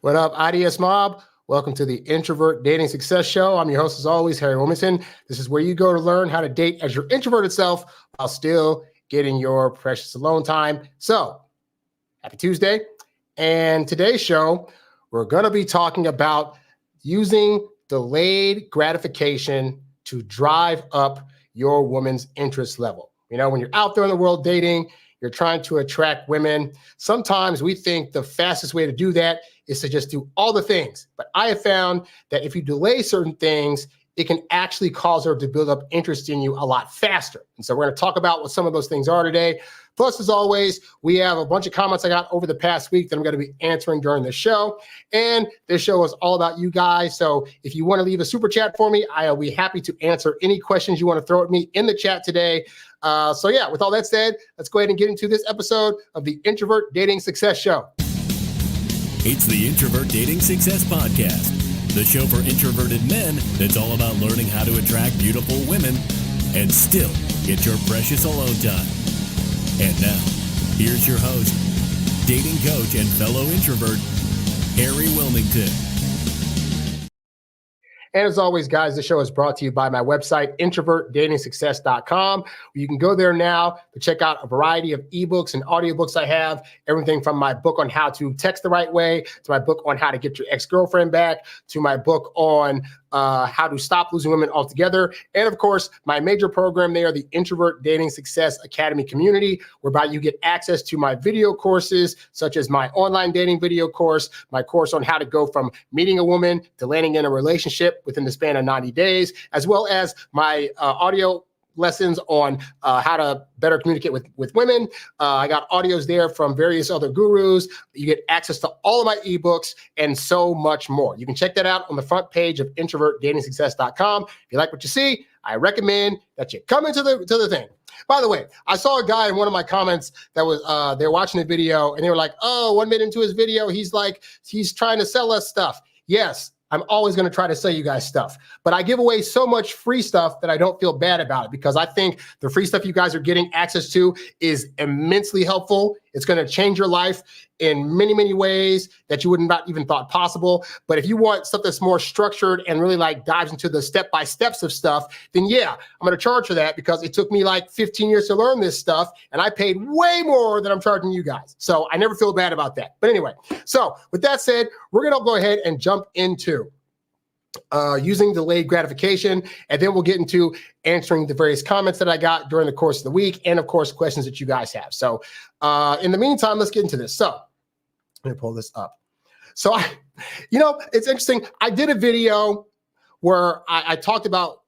What up, IDS Mob? Welcome to the Introvert Dating Success Show. I'm your host, as always, Harry Wilmington. This is where you go to learn how to date as your introverted self while still getting your precious alone time. So, happy Tuesday. And today's show, we're going to be talking about using delayed gratification to drive up your woman's interest level. You know, when you're out there in the world dating, you're trying to attract women. Sometimes we think the fastest way to do that is to just do all the things. But I have found that if you delay certain things, it can actually cause her to build up interest in you a lot faster. And so we're going to talk about what some of those things are today. Plus, as always, we have a bunch of comments I got over the past week that I'm going to be answering during the show. And this show is all about you guys. So if you want to leave a super chat for me, I'll be happy to answer any questions you want to throw at me in the chat today. So yeah, with all that said, let's go ahead and get into this episode of the Introvert Dating Success Show. It's the Introvert Dating Success Podcast, the show for introverted men that's all about learning how to attract beautiful women and still get your precious alone time. And now, here's your host, dating coach and fellow introvert, Harry Wilmington. And as always, guys, the show is brought to you by my website, introvertdatingsuccess.com. You can go there now to check out a variety of ebooks and audiobooks I have, everything from my book on how to text the right way, to my book on how to get your ex-girlfriend back, to my book on how to stop losing women altogether. And of course, my major program there, the Introvert Dating Success Academy community, whereby you get access to my video courses, such as my online dating video course, my course on how to go from meeting a woman to landing in a relationship within the span of 90 days, as well as my audio lessons on how to better communicate with women. I got audios there from various other gurus. You get access to all of my ebooks and so much more. You can check that out on the front page of introvertdatingsuccess.com. If you like what you see, I recommend that you come into the thing. By the way, I saw a guy in one of my comments that was they're watching the video and they were like, oh, 1 minute into his video, he's trying to sell us stuff. Yes, I'm always going to try to sell you guys stuff, but I give away so much free stuff that I don't feel bad about it, because I think the free stuff you guys are getting access to is immensely helpful. It's going to change your life in many, many ways that you wouldn't not even thought possible. But if you want stuff that's more structured and really like dives into the step-by-steps of stuff, then yeah, I'm going to charge for that, because it took me like 15 years to learn this stuff and I paid way more than I'm charging you guys. So I never feel bad about that. But anyway, so with that said, we're going to go ahead and jump into using delayed gratification, and then we'll get into answering the various comments that I got during the course of the week, and of course, questions that you guys have. So in the meantime, let's get into this. So let me pull this up. So it's interesting. I did a video where I talked about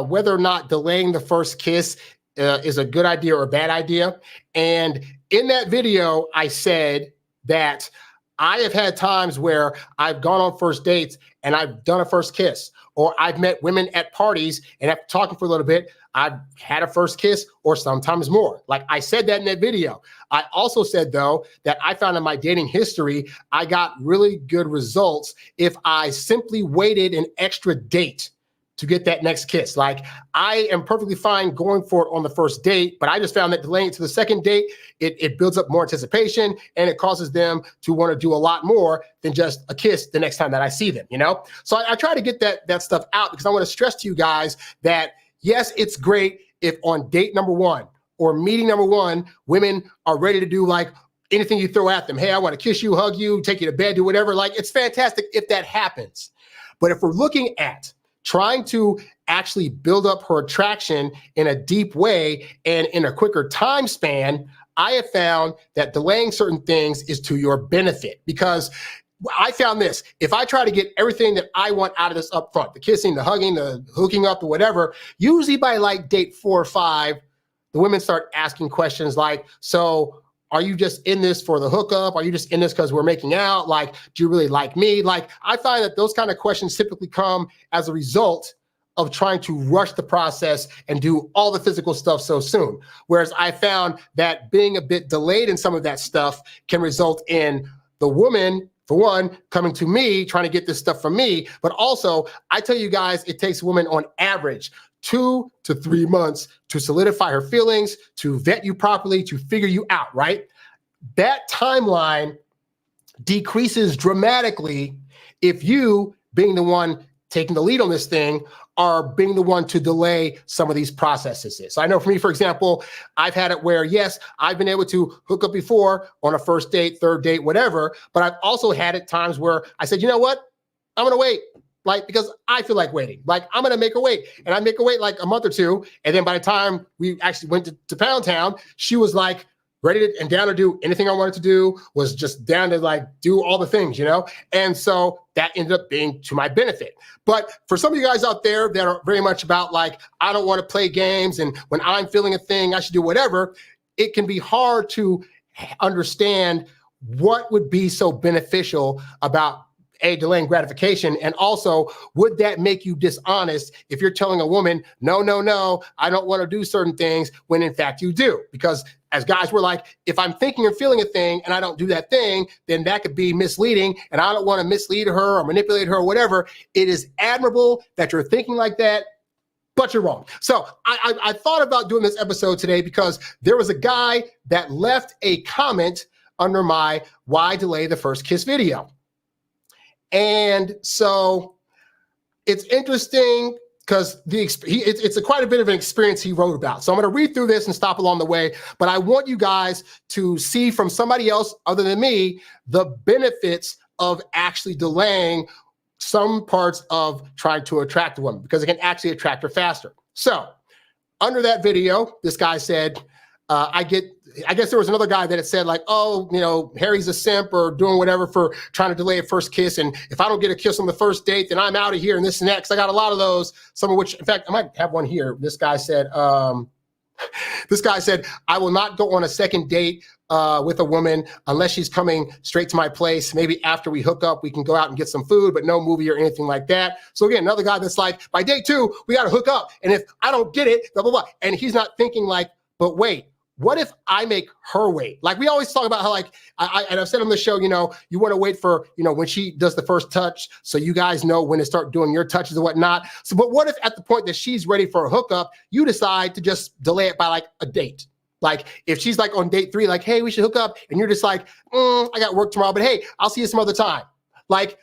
whether or not delaying the first kiss is a good idea or a bad idea. And in that video, I said that I have had times where I've gone on first dates and I've done a first kiss, or I've met women at parties and after talking for a little bit, I've had a first kiss, or sometimes more. Like I said that in that video. I also said, though, that I found in my dating history, I got really good results if I simply waited an extra date to get that next kiss. Like I am perfectly fine going for it on the first date, but I just found that delaying it to the second date, it builds up more anticipation and it causes them to want to do a lot more than just a kiss the next time that I see them, you know? So I try to get that stuff out, because I want to stress to you guys that yes, it's great if on date number one or meeting number one, women are ready to do like anything you throw at them. Hey, I want to kiss you, hug you, take you to bed, do whatever. Like it's fantastic if that happens. But if we're looking at trying to actually build up her attraction in a deep way and in a quicker time span, I have found that delaying certain things is to your benefit, because I found this. If I try to get everything that I want out of this up front, the kissing, the hugging, the hooking up, or whatever, usually by like date 4 or 5, the women start asking questions like, so are you just in this for the hookup? Are you just in this because we're making out? Like, do you really like me? Like, I find that those kind of questions typically come as a result of trying to rush the process and do all the physical stuff so soon. Whereas I found that being a bit delayed in some of that stuff can result in the woman, for one, coming to me, trying to get this stuff from me. But also, I tell you guys, it takes women on average 2 to 3 months to solidify her feelings, to vet you properly, to figure you out, right? That timeline decreases dramatically if you, being the one taking the lead on this thing, are being the one to delay some of these processes. So I know for me, for example, I've had it where, yes, I've been able to hook up before on a first date, third date, whatever, but I've also had it times where I said, you know what, I'm going to wait. Like, because I feel like waiting. Like, I'm going to make her wait. And I make her wait like a month or two. And then by the time we actually went to Pound Town, she was like ready to, and down to do anything I wanted to do, was just down to like do all the things, you know? And so that ended up being to my benefit. But for some of you guys out there that are very much about like, I don't want to play games, and when I'm feeling a thing, I should do whatever, it can be hard to understand what would be so beneficial about delaying gratification. And also, would that make you dishonest if you're telling a woman, no, I don't want to do certain things, when in fact you do? Because as guys, we're like, if I'm thinking or feeling a thing and I don't do that thing, then that could be misleading, and I don't want to mislead her or manipulate her or whatever. It is admirable that you're thinking like that, but you're wrong. So I thought about doing this episode today because there was a guy that left a comment under my why delay the first kiss video. And so it's interesting because it's quite a bit of an experience he wrote about. So I'm going to read through this and stop along the way, but I want you guys to see from somebody else other than me the benefits of actually delaying some parts of trying to attract a woman, because it can actually attract her faster. So under that video, this guy said, I guess there was another guy that had said like, oh, you know, Harry's a simp or doing whatever for trying to delay a first kiss. And if I don't get a kiss on the first date, then I'm out of here and this and that. Cause I got a lot of those, some of which, in fact, I might have one here. This guy said, I will not go on a second date with a woman unless she's coming straight to my place. Maybe after we hook up, we can go out and get some food, but no movie or anything like that. So again, another guy that's like, by day 2, we got to hook up. And if I don't get it, blah, blah, blah. And he's not thinking like, but wait, what if I make her wait? Like we always talk about how like, and I've said on the show, you know, you want to wait for, you know, when she does the first touch, so you guys know when to start doing your touches and whatnot. So, but what if at the point that she's ready for a hookup, you decide to just delay it by like a date? Like if she's like on date 3, like, hey, we should hook up. And you're just like, I got work tomorrow, but hey, I'll see you some other time. Like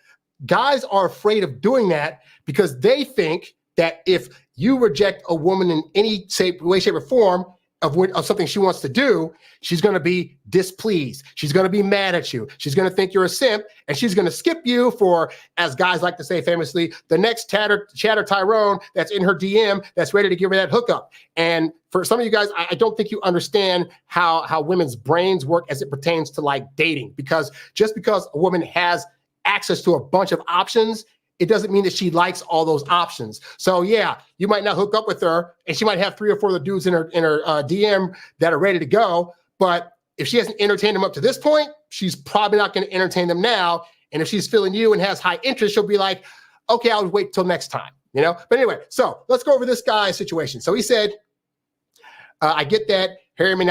guys are afraid of doing that because they think that if you reject a woman in any way, shape, or form, of something she wants to do, she's going to be displeased. She's going to be mad at you. She's going to think you're a simp, and she's going to skip you for, as guys like to say famously, the next chatter Tyrone that's in her DM that's ready to give her that hookup. And for some of you guys, I don't think you understand how women's brains work as it pertains to like dating, because just because a woman has access to a bunch of options, it doesn't mean that she likes all those options. So yeah, you might not hook up with her, and she might have 3 or 4 of the dudes in her DM that are ready to go. But if she hasn't entertained them up to this point, she's probably not going to entertain them now. And if she's feeling you and has high interest, she'll be like, okay, I'll wait till next time, you know? But anyway, so let's go over this guy's situation. So he said, I get that Harry may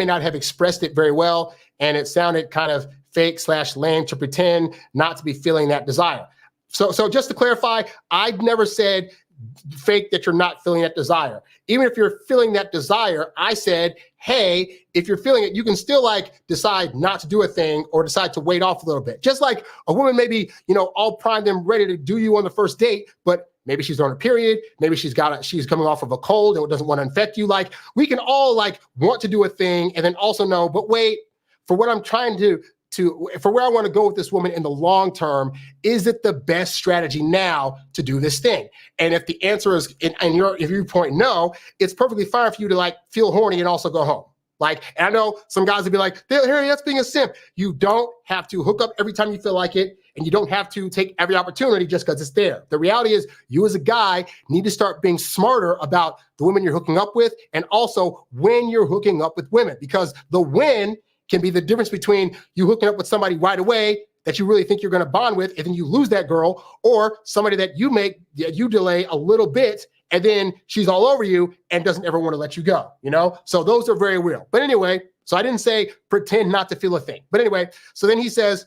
not have expressed it very well, and it sounded kind of fake/lame to pretend not to be feeling that desire. So just to clarify, I've never said fake that you're not feeling that desire. Even if you're feeling that desire, I said, hey, if you're feeling it, you can still like decide not to do a thing or decide to wait off a little bit. Just like a woman maybe, you know, all primed and ready to do you on the first date, but maybe she's on a period, maybe she's coming off of a cold and doesn't want to infect you. Like we can all like want to do a thing and then also know, but wait, for what I'm trying to for where I want to go with this woman in the long term, is it the best strategy now to do this thing? And if the answer is, and your viewpoint, no, it's perfectly fine for you to like feel horny and also go home. Like, and I know some guys would be like, Harry, that's being a simp. You don't have to hook up every time you feel like it, and you don't have to take every opportunity just because it's there. The reality is, you as a guy need to start being smarter about the women you're hooking up with, and also when you're hooking up with women, because the win can be the difference between you hooking up with somebody right away that you really think you're going to bond with, and then you lose that girl, or somebody that you delay a little bit, and then she's all over you and doesn't ever want to let you go, you know? So those are very real. But anyway, so I didn't say pretend not to feel a thing. But anyway, so then he says,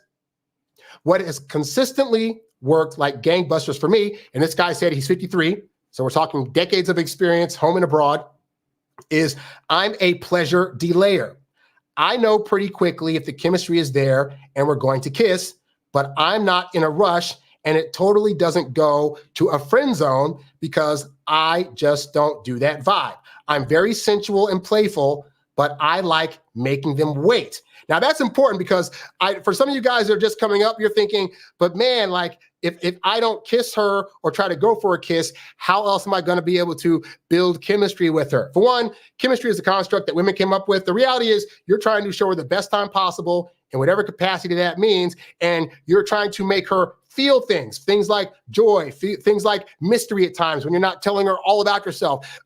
what has consistently worked like gangbusters for me, and this guy said he's 53, so we're talking decades of experience, home and abroad, is I'm a pleasure delayer. I know pretty quickly if the chemistry is there and we're going to kiss, but I'm not in a rush, and it totally doesn't go to a friend zone because I just don't do that vibe. I'm very sensual and playful, but I like making them wait. Now that's important because for some of you guys that are just coming up, you're thinking, but man, like if I don't kiss her or try to go for a kiss, how else am I going to be able to build chemistry with her? For one, chemistry is a construct that women came up with. The reality is you're trying to show her the best time possible in whatever capacity that means, and you're trying to make her feel things like joy, things like mystery at times when you're not telling her all about yourself.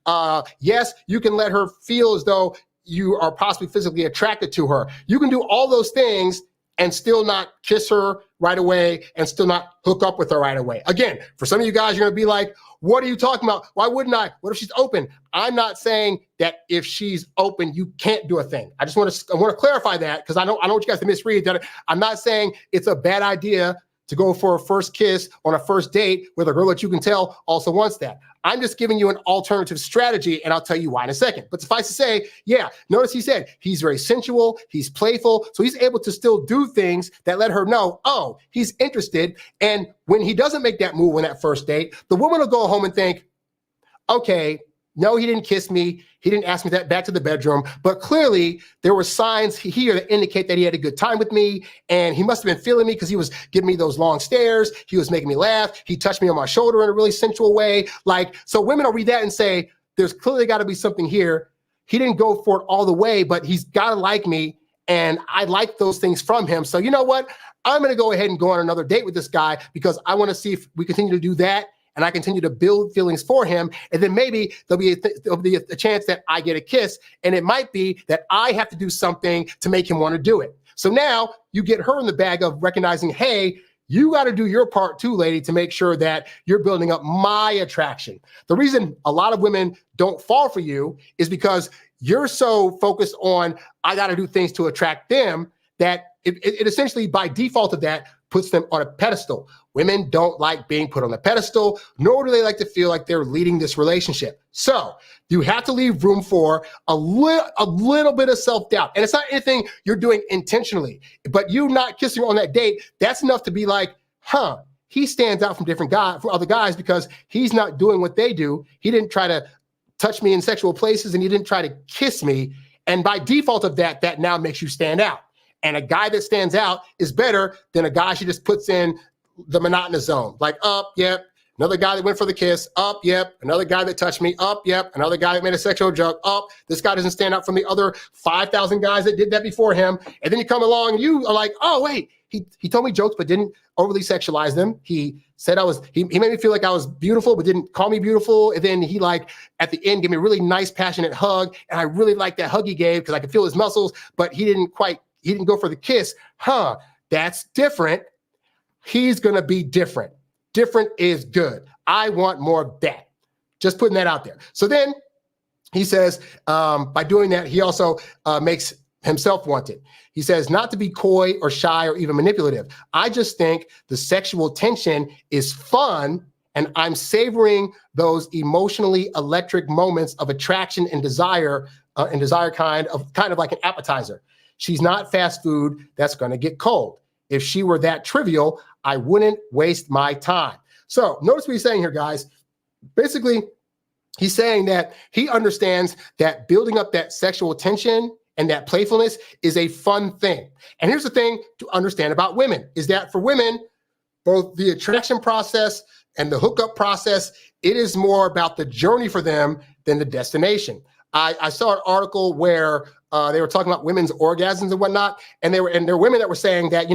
Yes, you can let her feel as though you are possibly physically attracted to her. You can do all those things and still not kiss her right away and still not hook up with her right away. Again, for some of you guys, you're gonna be like, what are you talking about? Why wouldn't I? What if she's open? I'm not saying that if she's open, you can't do a thing. I want to clarify that because I don't want you guys to misread that. I'm not saying it's a bad idea to go for a first kiss on a first date with a girl that you can tell also wants that. I'm just giving you an alternative strategy, and I'll tell you why in a second. But suffice to say, yeah, notice he said he's very sensual, he's playful, so he's able to still do things that let her know, oh, he's interested. And when he doesn't make that move on that first date, the woman will go home and think, okay, no, he didn't kiss me. He didn't ask me that back to the bedroom. But clearly, there were signs here that indicate that he had a good time with me. And he must have been feeling me because he was giving me those long stares. He was making me laugh. He touched me on my shoulder in a really sensual way. Like, so women will read that and say, there's clearly got to be something here. He didn't go for it all the way, but he's got to like me. And I like those things from him. So you know what? I'm going to go ahead and go on another date with this guy because I want to see if we continue to do that. And I continue to build feelings for him. And then maybe there'll be a chance that I get a kiss. And it might be that I have to do something to make him want to do it. So now you get her in the bag of recognizing, hey, you got to do your part too, lady, to make sure that you're building up my attraction. The reason a lot of women don't fall for you is because you're so focused on, I got to do things to attract them, that it essentially by default of that puts them on a pedestal. Women don't like being put on a pedestal, nor do they like to feel like they're leading this relationship. So you have to leave room for a little bit of self-doubt. And it's not anything you're doing intentionally, but you not kissing her on that date, that's enough to be like, he stands out from from other guys because he's not doing what they do. He didn't try to touch me in sexual places and he didn't try to kiss me. And by default of that, that now makes you stand out. And a guy that stands out is better than a guy she just puts in the monotonous zone. Like, yep. Another guy that went for the kiss, yep. Another guy that touched me, yep. Another guy that made a sexual joke, this guy doesn't stand out from the other 5,000 guys that did that before him. And then you come along and you are like, oh, wait, he told me jokes but didn't overly sexualize them. He said he made me feel like I was beautiful but didn't call me beautiful. And then he like at the end gave me a really nice passionate hug. And I really liked that hug he gave because I could feel his muscles, but he didn't go for the kiss. That's different. He's going to be different. Different is good. I want more of that. Just putting that out there. So then he says, by doing that, he also makes himself wanted. He says, not to be coy or shy or even manipulative. I just think the sexual tension is fun, and I'm savoring those emotionally electric moments of attraction and desire kind of like an appetizer. She's not fast food that's going to get cold. If she were that trivial, I wouldn't waste my time. So notice what he's saying here, guys. Basically, he's saying that he understands that building up that sexual tension and that playfulness is a fun thing. And here's the thing to understand about women is that for women, both the attraction process and the hookup process, it is more about the journey for them than the destination. I saw an article where they were talking about women's orgasms and whatnot, and there were women that were saying that,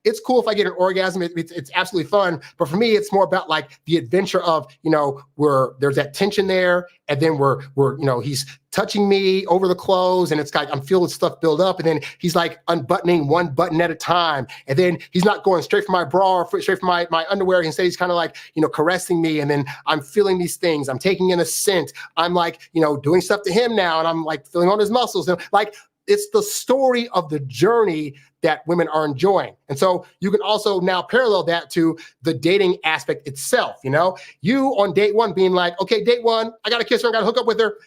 it's cool if I get an orgasm, it's absolutely fun, but for me, it's more about like the adventure of, there's that tension there, and then we're he's touching me over the clothes, and it's like I'm feeling stuff build up, and then he's like unbuttoning one button at a time, and then he's not going straight for my bra or straight for my underwear. Instead, he's kind of like caressing me, and then I'm feeling these things. I'm taking in a scent. I'm like doing stuff to him now, and I'm like feeling on his muscles, and like it's the story of the journey that women are enjoying. And so you can also now parallel that to the dating aspect itself. You on date one being like, okay, date one, I got to kiss her, I got to hook up with her.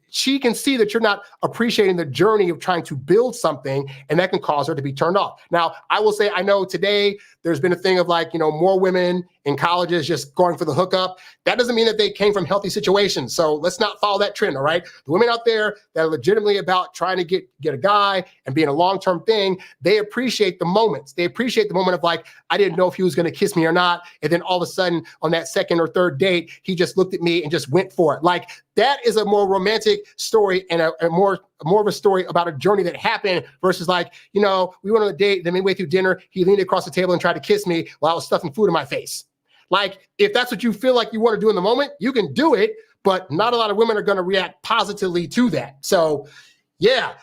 she can see that you're not appreciating the journey of trying to build something, and that can cause her to be turned off. Now, I will say, I know today there's been a thing of like, more women in colleges just going for the hookup. That doesn't mean that they came from healthy situations. So let's not follow that trend, all right? The women out there that are legitimately about trying to get a guy and being a long-term thing, they appreciate the moments. They appreciate the moment of like, I didn't know if he was going to kiss me or not. And then all of a sudden on that second or third date, he just looked at me and just went for it. Like, that is a more romantic story and a more of a story about a journey that happened versus like, we went on a date, then midway through dinner, he leaned across the table and tried to kiss me while I was stuffing food in my face. Like, if that's what you feel like you want to do in the moment, you can do it, but not a lot of women are going to react positively to that. So yeah,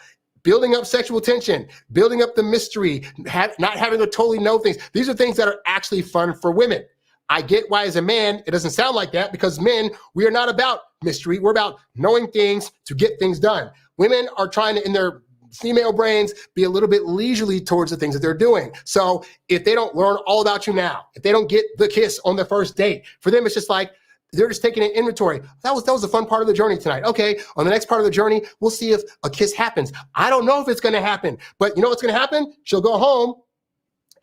building up sexual tension, building up the mystery, not having to totally know things. These are things that are actually fun for women. I get why as a man, it doesn't sound like that, because men, we are not about mystery. We're about knowing things to get things done. Women are trying to, in their female brains, be a little bit leisurely towards the things that they're doing. So if they don't learn all about you now, if they don't get the kiss on the first date, for them, it's just like, they're just taking an inventory. That was the fun part of the journey tonight. Okay, on the next part of the journey, we'll see if a kiss happens. I don't know if it's going to happen, but you know what's going to happen? She'll go home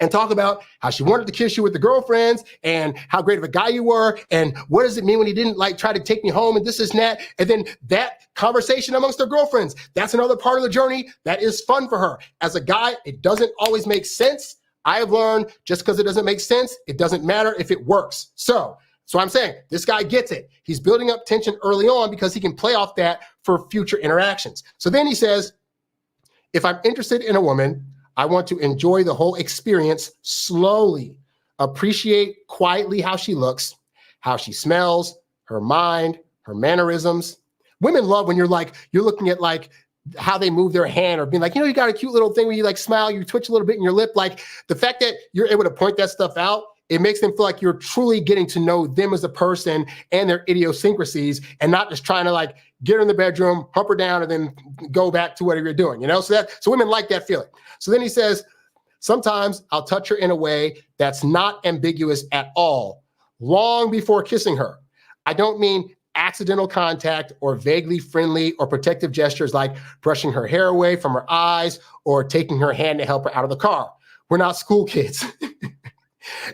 and talk about how she wanted to kiss you with the girlfriends and how great of a guy you were and what does it mean when he didn't like try to take me home and this and that. And then that conversation amongst their girlfriends, that's another part of the journey that is fun for her. As a guy, it doesn't always make sense. I have learned just because it doesn't make sense, it doesn't matter if it works. So I'm saying this guy gets it. He's building up tension early on because he can play off that for future interactions. So then he says, if I'm interested in a woman, I want to enjoy the whole experience slowly, appreciate quietly how she looks, how she smells, her mind, her mannerisms. Women love when you're looking at like how they move their hand or being like, you got a cute little thing where you like smile, you twitch a little bit in your lip. Like the fact that you're able to point that stuff out, it makes them feel like you're truly getting to know them as a person and their idiosyncrasies and not just trying to like get her in the bedroom, hump her down, and then go back to whatever you're doing, So women like that feeling. So then he says, sometimes I'll touch her in a way that's not ambiguous at all, long before kissing her. I don't mean accidental contact or vaguely friendly or protective gestures like brushing her hair away from her eyes or taking her hand to help her out of the car. We're not school kids.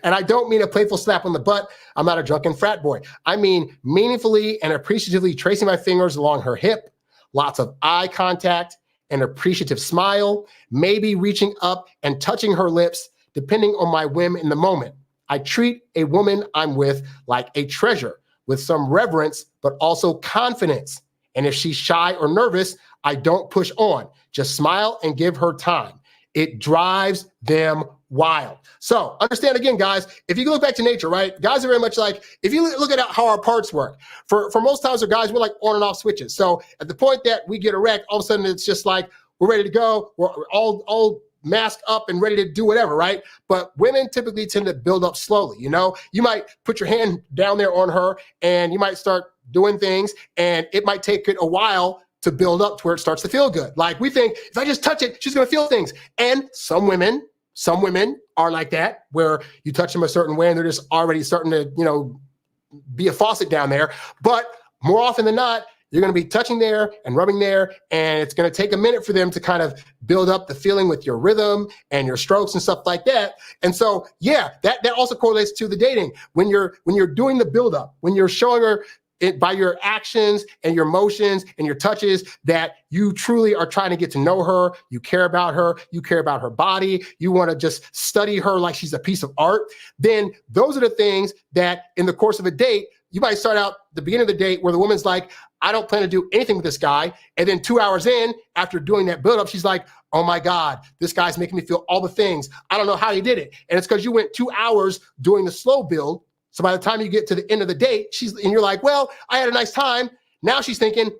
And I don't mean a playful slap on the butt. I'm not a drunken frat boy. I mean meaningfully and appreciatively tracing my fingers along her hip, lots of eye contact, an appreciative smile, maybe reaching up and touching her lips, depending on my whim in the moment. I treat a woman I'm with like a treasure, with some reverence, but also confidence. And if she's shy or nervous, I don't push on. Just smile and give her time. It drives them wild. So understand again, guys, if you look back to nature, right? Guys are very much like, if you look at how our parts work, for most times our guys, we're like on and off switches. So at the point that we get erect, all of a sudden it's just like, we're ready to go. We're all masked up and ready to do whatever, right? But women typically tend to build up slowly. You might put your hand down there on her and you might start doing things and it might take it a while to build up to where it starts to feel good. Like we think if I just touch it, she's going to feel things. And some women are like that, where you touch them a certain way and they're just already starting to, be a faucet down there. But more often than not, you're going to be touching there and rubbing there, and it's going to take a minute for them to kind of build up the feeling with your rhythm and your strokes and stuff like that. And so, yeah, that also correlates to the dating. When you're doing the buildup, when you're showing her it by your actions and your motions and your touches that you truly are trying to get to know her, you care about her body, you want to just study her like she's a piece of art, then those are the things that in the course of a date, you might start out the beginning of the date where the woman's like, I don't plan to do anything with this guy. And then 2 hours in, after doing that buildup, she's like, oh my God, this guy's making me feel all the things. I don't know how he did it. And it's because you went 2 hours doing the slow build. So by the time you get to the end of the date, and you're like, well, I had a nice time. Now she's thinking,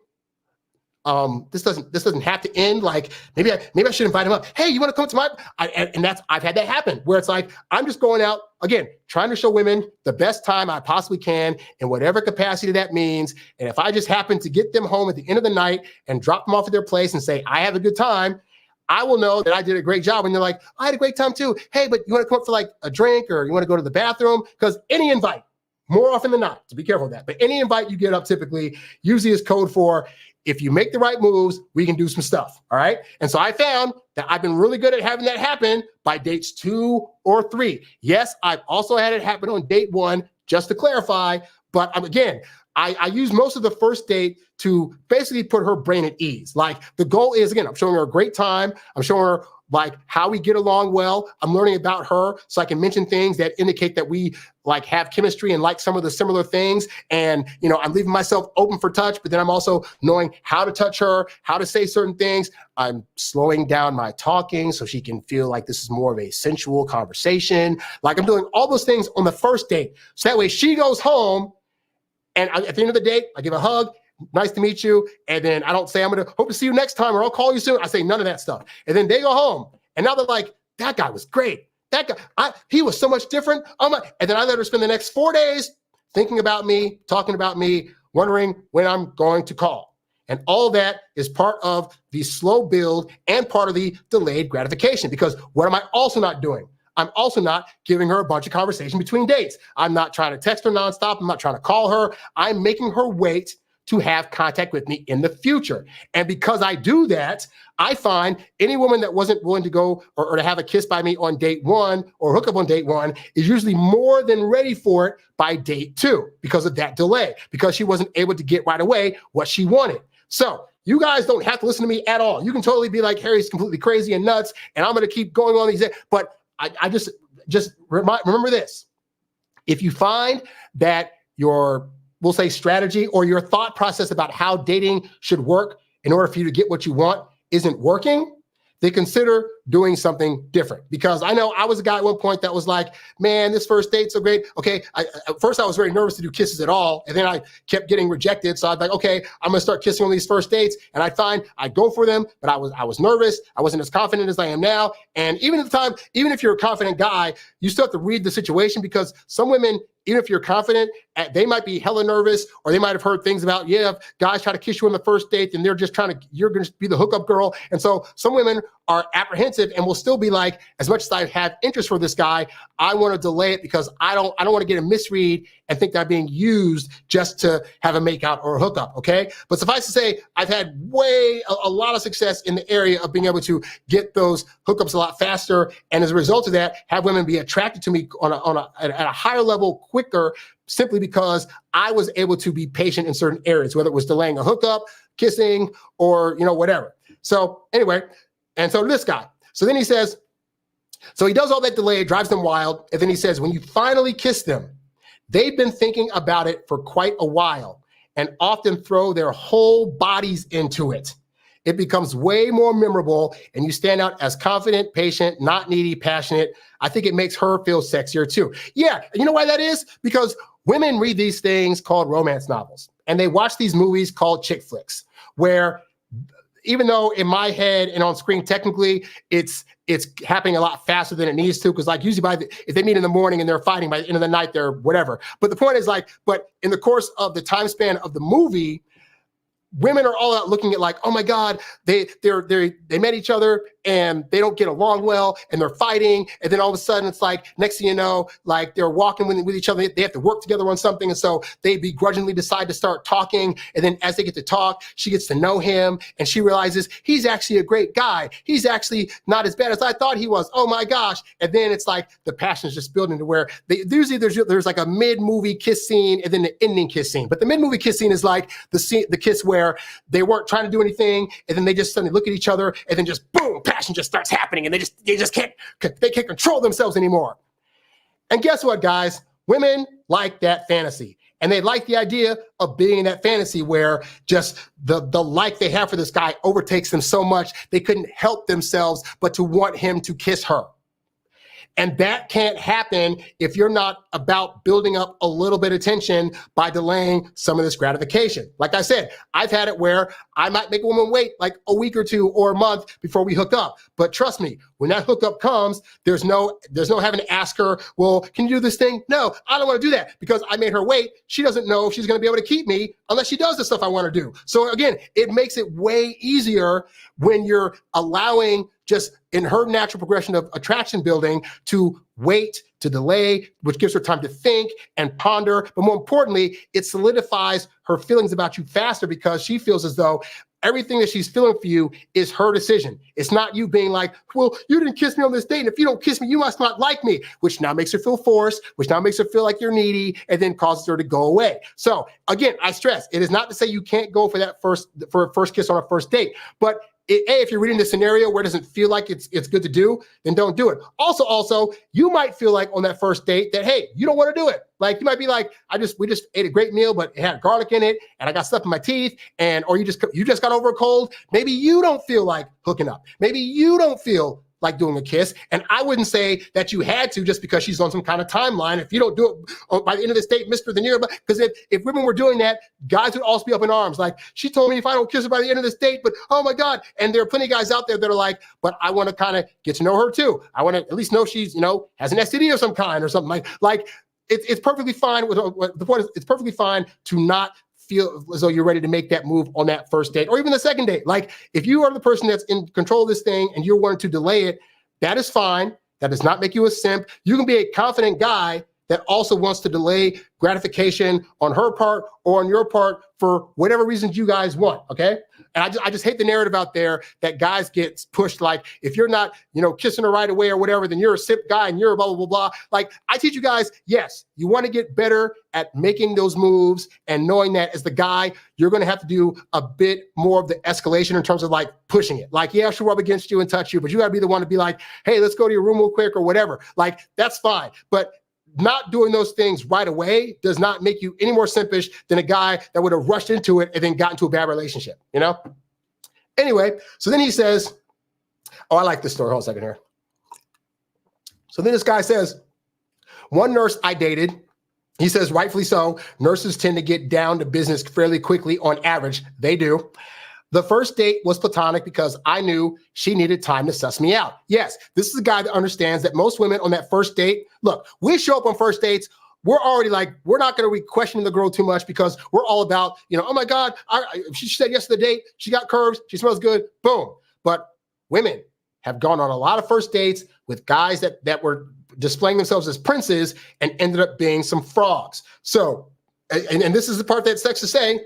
this doesn't have to end. Like maybe I should invite him up. Hey, you want to come to I've had that happen where it's like, I'm just going out again, trying to show women the best time I possibly can in whatever capacity that means. And if I just happen to get them home at the end of the night and drop them off at their place and say, I have a good time, I will know that I did a great job. And they're like, I had a great time too. Hey, but you want to come up for like a drink or you want to go to the bathroom? Because any invite, more often than not, to be careful of that, but any invite you get up typically usually is code for, if you make the right moves, we can do some stuff. All right. And so I found that I've been really good at having that happen by dates 2 or 3. Yes, I've also had it happen on date 1, just to clarify. But again, I use most of the first date to basically put her brain at ease. Like the goal is, again, I'm showing her a great time. I'm showing her like how we get along well. I'm learning about her so I can mention things that indicate that we like have chemistry and like some of the similar things. And, you know, I'm leaving myself open for touch, but then I'm also knowing how to touch her, how to say certain things. I'm slowing down my talking so she can feel like this is more of a sensual conversation. Like I'm doing all those things on the first date. So that way she goes home and at the end of the date, I give a hug. Nice to meet you. And then I don't say, I'm going to hope to see you next time or I'll call you soon. I say none of that stuff. And then they go home. And now they're like, that guy was great. That guy, he was so much different. Oh my. And then I let her spend the next 4 days thinking about me, talking about me, wondering when I'm going to call. And all that is part of the slow build and part of the delayed gratification. Because what am I also not doing? I'm also not giving her a bunch of conversation between dates. I'm not trying to text her nonstop. I'm not trying to call her. I'm making her wait to have contact with me in the future. And because I do that, I find any woman that wasn't willing to go or to have a kiss by me on date 1 or hook up on date 1 is usually more than ready for it by date 2 because of that delay, because she wasn't able to get right away what she wanted. So you guys don't have to listen to me at all. You can totally be like, Harry's completely crazy and nuts, and I'm going to keep going on these. But I just remember this. If you find that your, we'll say, strategy or your thought process about how dating should work in order for you to get what you want isn't working, they consider doing something different. Because I know I was a guy at one point that was like, man, this first date's so great. Okay, at first I was very nervous to do kisses at all. And then I kept getting rejected. So I'd like, okay, I'm gonna start kissing on these first dates. And I'd go for them, but I was nervous. I wasn't as confident as I am now. And even at the time, even if you're a confident guy, you still have to read the situation, because some women, even if you're confident, they might be hella nervous, or they might have heard things about, yeah, if guys try to kiss you on the first date, then they're just you're going to be the hookup girl. And so some women are apprehensive and will still be like, as much as I have interest for this guy, I want to delay it because I don't want to get a misread and think that I'm being used just to have a makeout or a hookup. Okay. But suffice to say, I've had a lot of success in the area of being able to get those hookups a lot faster. And as a result of that, have women be attracted to me at a higher level quicker, simply because I was able to be patient in certain areas, whether it was delaying a hookup, kissing, or, whatever. So anyway, and so this guy, so then he says, so he does all that delay, drives them wild. And then he says, when you finally kiss them, they've been thinking about it for quite a while and often throw their whole bodies into it. It becomes way more memorable, and you stand out as confident, patient, not needy, passionate. I think it makes her feel sexier too. Yeah, you know why that is? Because women read these things called romance novels, and they watch these movies called chick flicks, where even though in my head and on screen, technically, it's happening a lot faster than it needs to, because like usually if they meet in the morning and they're fighting, by the end of the night, they're whatever. But the point is but in the course of the time span of the movie, women are all out looking at like, oh my God, they met each other and they don't get along well and they're fighting. And then all of a sudden it's like, next thing you know, like they're walking with each other. They have to work together on something. And so they begrudgingly decide to start talking. And then as they get to talk, she gets to know him and she realizes he's actually a great guy. He's actually not as bad as I thought he was. Oh my gosh. And then it's like the passion is just building to where usually there's like a mid-movie kiss scene and then the ending kiss scene. But the mid-movie kiss scene is like the kiss where they weren't trying to do anything, and then they just suddenly look at each other, and then just boom, passion just starts happening, and they just can't control themselves anymore. And guess what, guys? Women like that fantasy, and they like the idea of being in that fantasy where just the like they have for this guy overtakes them so much they couldn't help themselves but to want him to kiss her. And that can't happen if you're not about building up a little bit of tension by delaying some of this gratification. Like I said, I've had it where I might make a woman wait like a week or two or a month before we hook up. But trust me, when that hookup comes, there's no having to ask her, well, can you do this thing? No, I don't want to do that because I made her wait. She doesn't know if she's going to be able to keep me unless she does the stuff I want to do. So again, it makes it way easier when you're allowing, just in her natural progression of attraction building, to wait to delay, which gives her time to think and ponder. But more importantly, it solidifies her feelings about you faster because she feels as though everything that she's feeling for you is her decision. It's not you being like, well, you didn't kiss me on this date, and if you don't kiss me, you must not like me, which now makes her feel forced, which now makes her feel like you're needy, and then causes her to go away. So again, I stress, it is not to say you can't go for a first kiss on a first date, but if you're reading the scenario where it doesn't feel like it's good to do, then don't do it. Also, you might feel like on that first date that, hey, you don't want to do it. Like you might be like, we just ate a great meal, but it had garlic in it, and I got stuff in my teeth, or you just got over a cold. Maybe you don't feel like hooking up. Maybe you don't feel like doing a kiss. And I wouldn't say that you had to just because she's on some kind of timeline. If you don't do it by the end of this date, Mr. The Near, because if women were doing that, guys would also be up in arms. Like, she told me if I don't kiss her by the end of this date, but oh my God. And there are plenty of guys out there that are like, but I want to kind of get to know her too. I want to at least know she's, has an STD of some kind or something like it's perfectly fine. The point is, it's perfectly fine to not feel as though you're ready to make that move on that first date or even the second date. Like, if you are the person that's in control of this thing and you're wanting to delay it, that is fine. That does not make you a simp. You can be a confident guy that also wants to delay gratification on her part or on your part for whatever reasons you guys want, okay? And I just hate the narrative out there that guys get pushed like, if you're not, kissing her right away or whatever, then you're a simp guy and you're a blah, blah, blah, blah. Like, I teach you guys, yes, you want to get better at making those moves and knowing that as the guy, you're going to have to do a bit more of the escalation in terms of like pushing it. Like, yeah, she'll rub against you and touch you, but you got to be the one to be like, hey, let's go to your room real quick or whatever. Like, that's fine. But not doing those things right away does not make you any more simpish than a guy that would have rushed into it and then got into a bad relationship, Anyway, so then he says, I like this story. Hold on a second here. So then this guy says, one nurse I dated, he says, rightfully so, nurses tend to get down to business fairly quickly on average. They do. The first date was platonic because I knew she needed time to suss me out. Yes, this is a guy that understands that most women on that first date, look, we show up on first dates, we're already like, we're not going to be questioning the girl too much because we're all about, oh my God, she said yes to the date, she got curves, she smells good, boom. But women have gone on a lot of first dates with guys that were displaying themselves as princes and ended up being some frogs. So, and this is the part that sex is saying,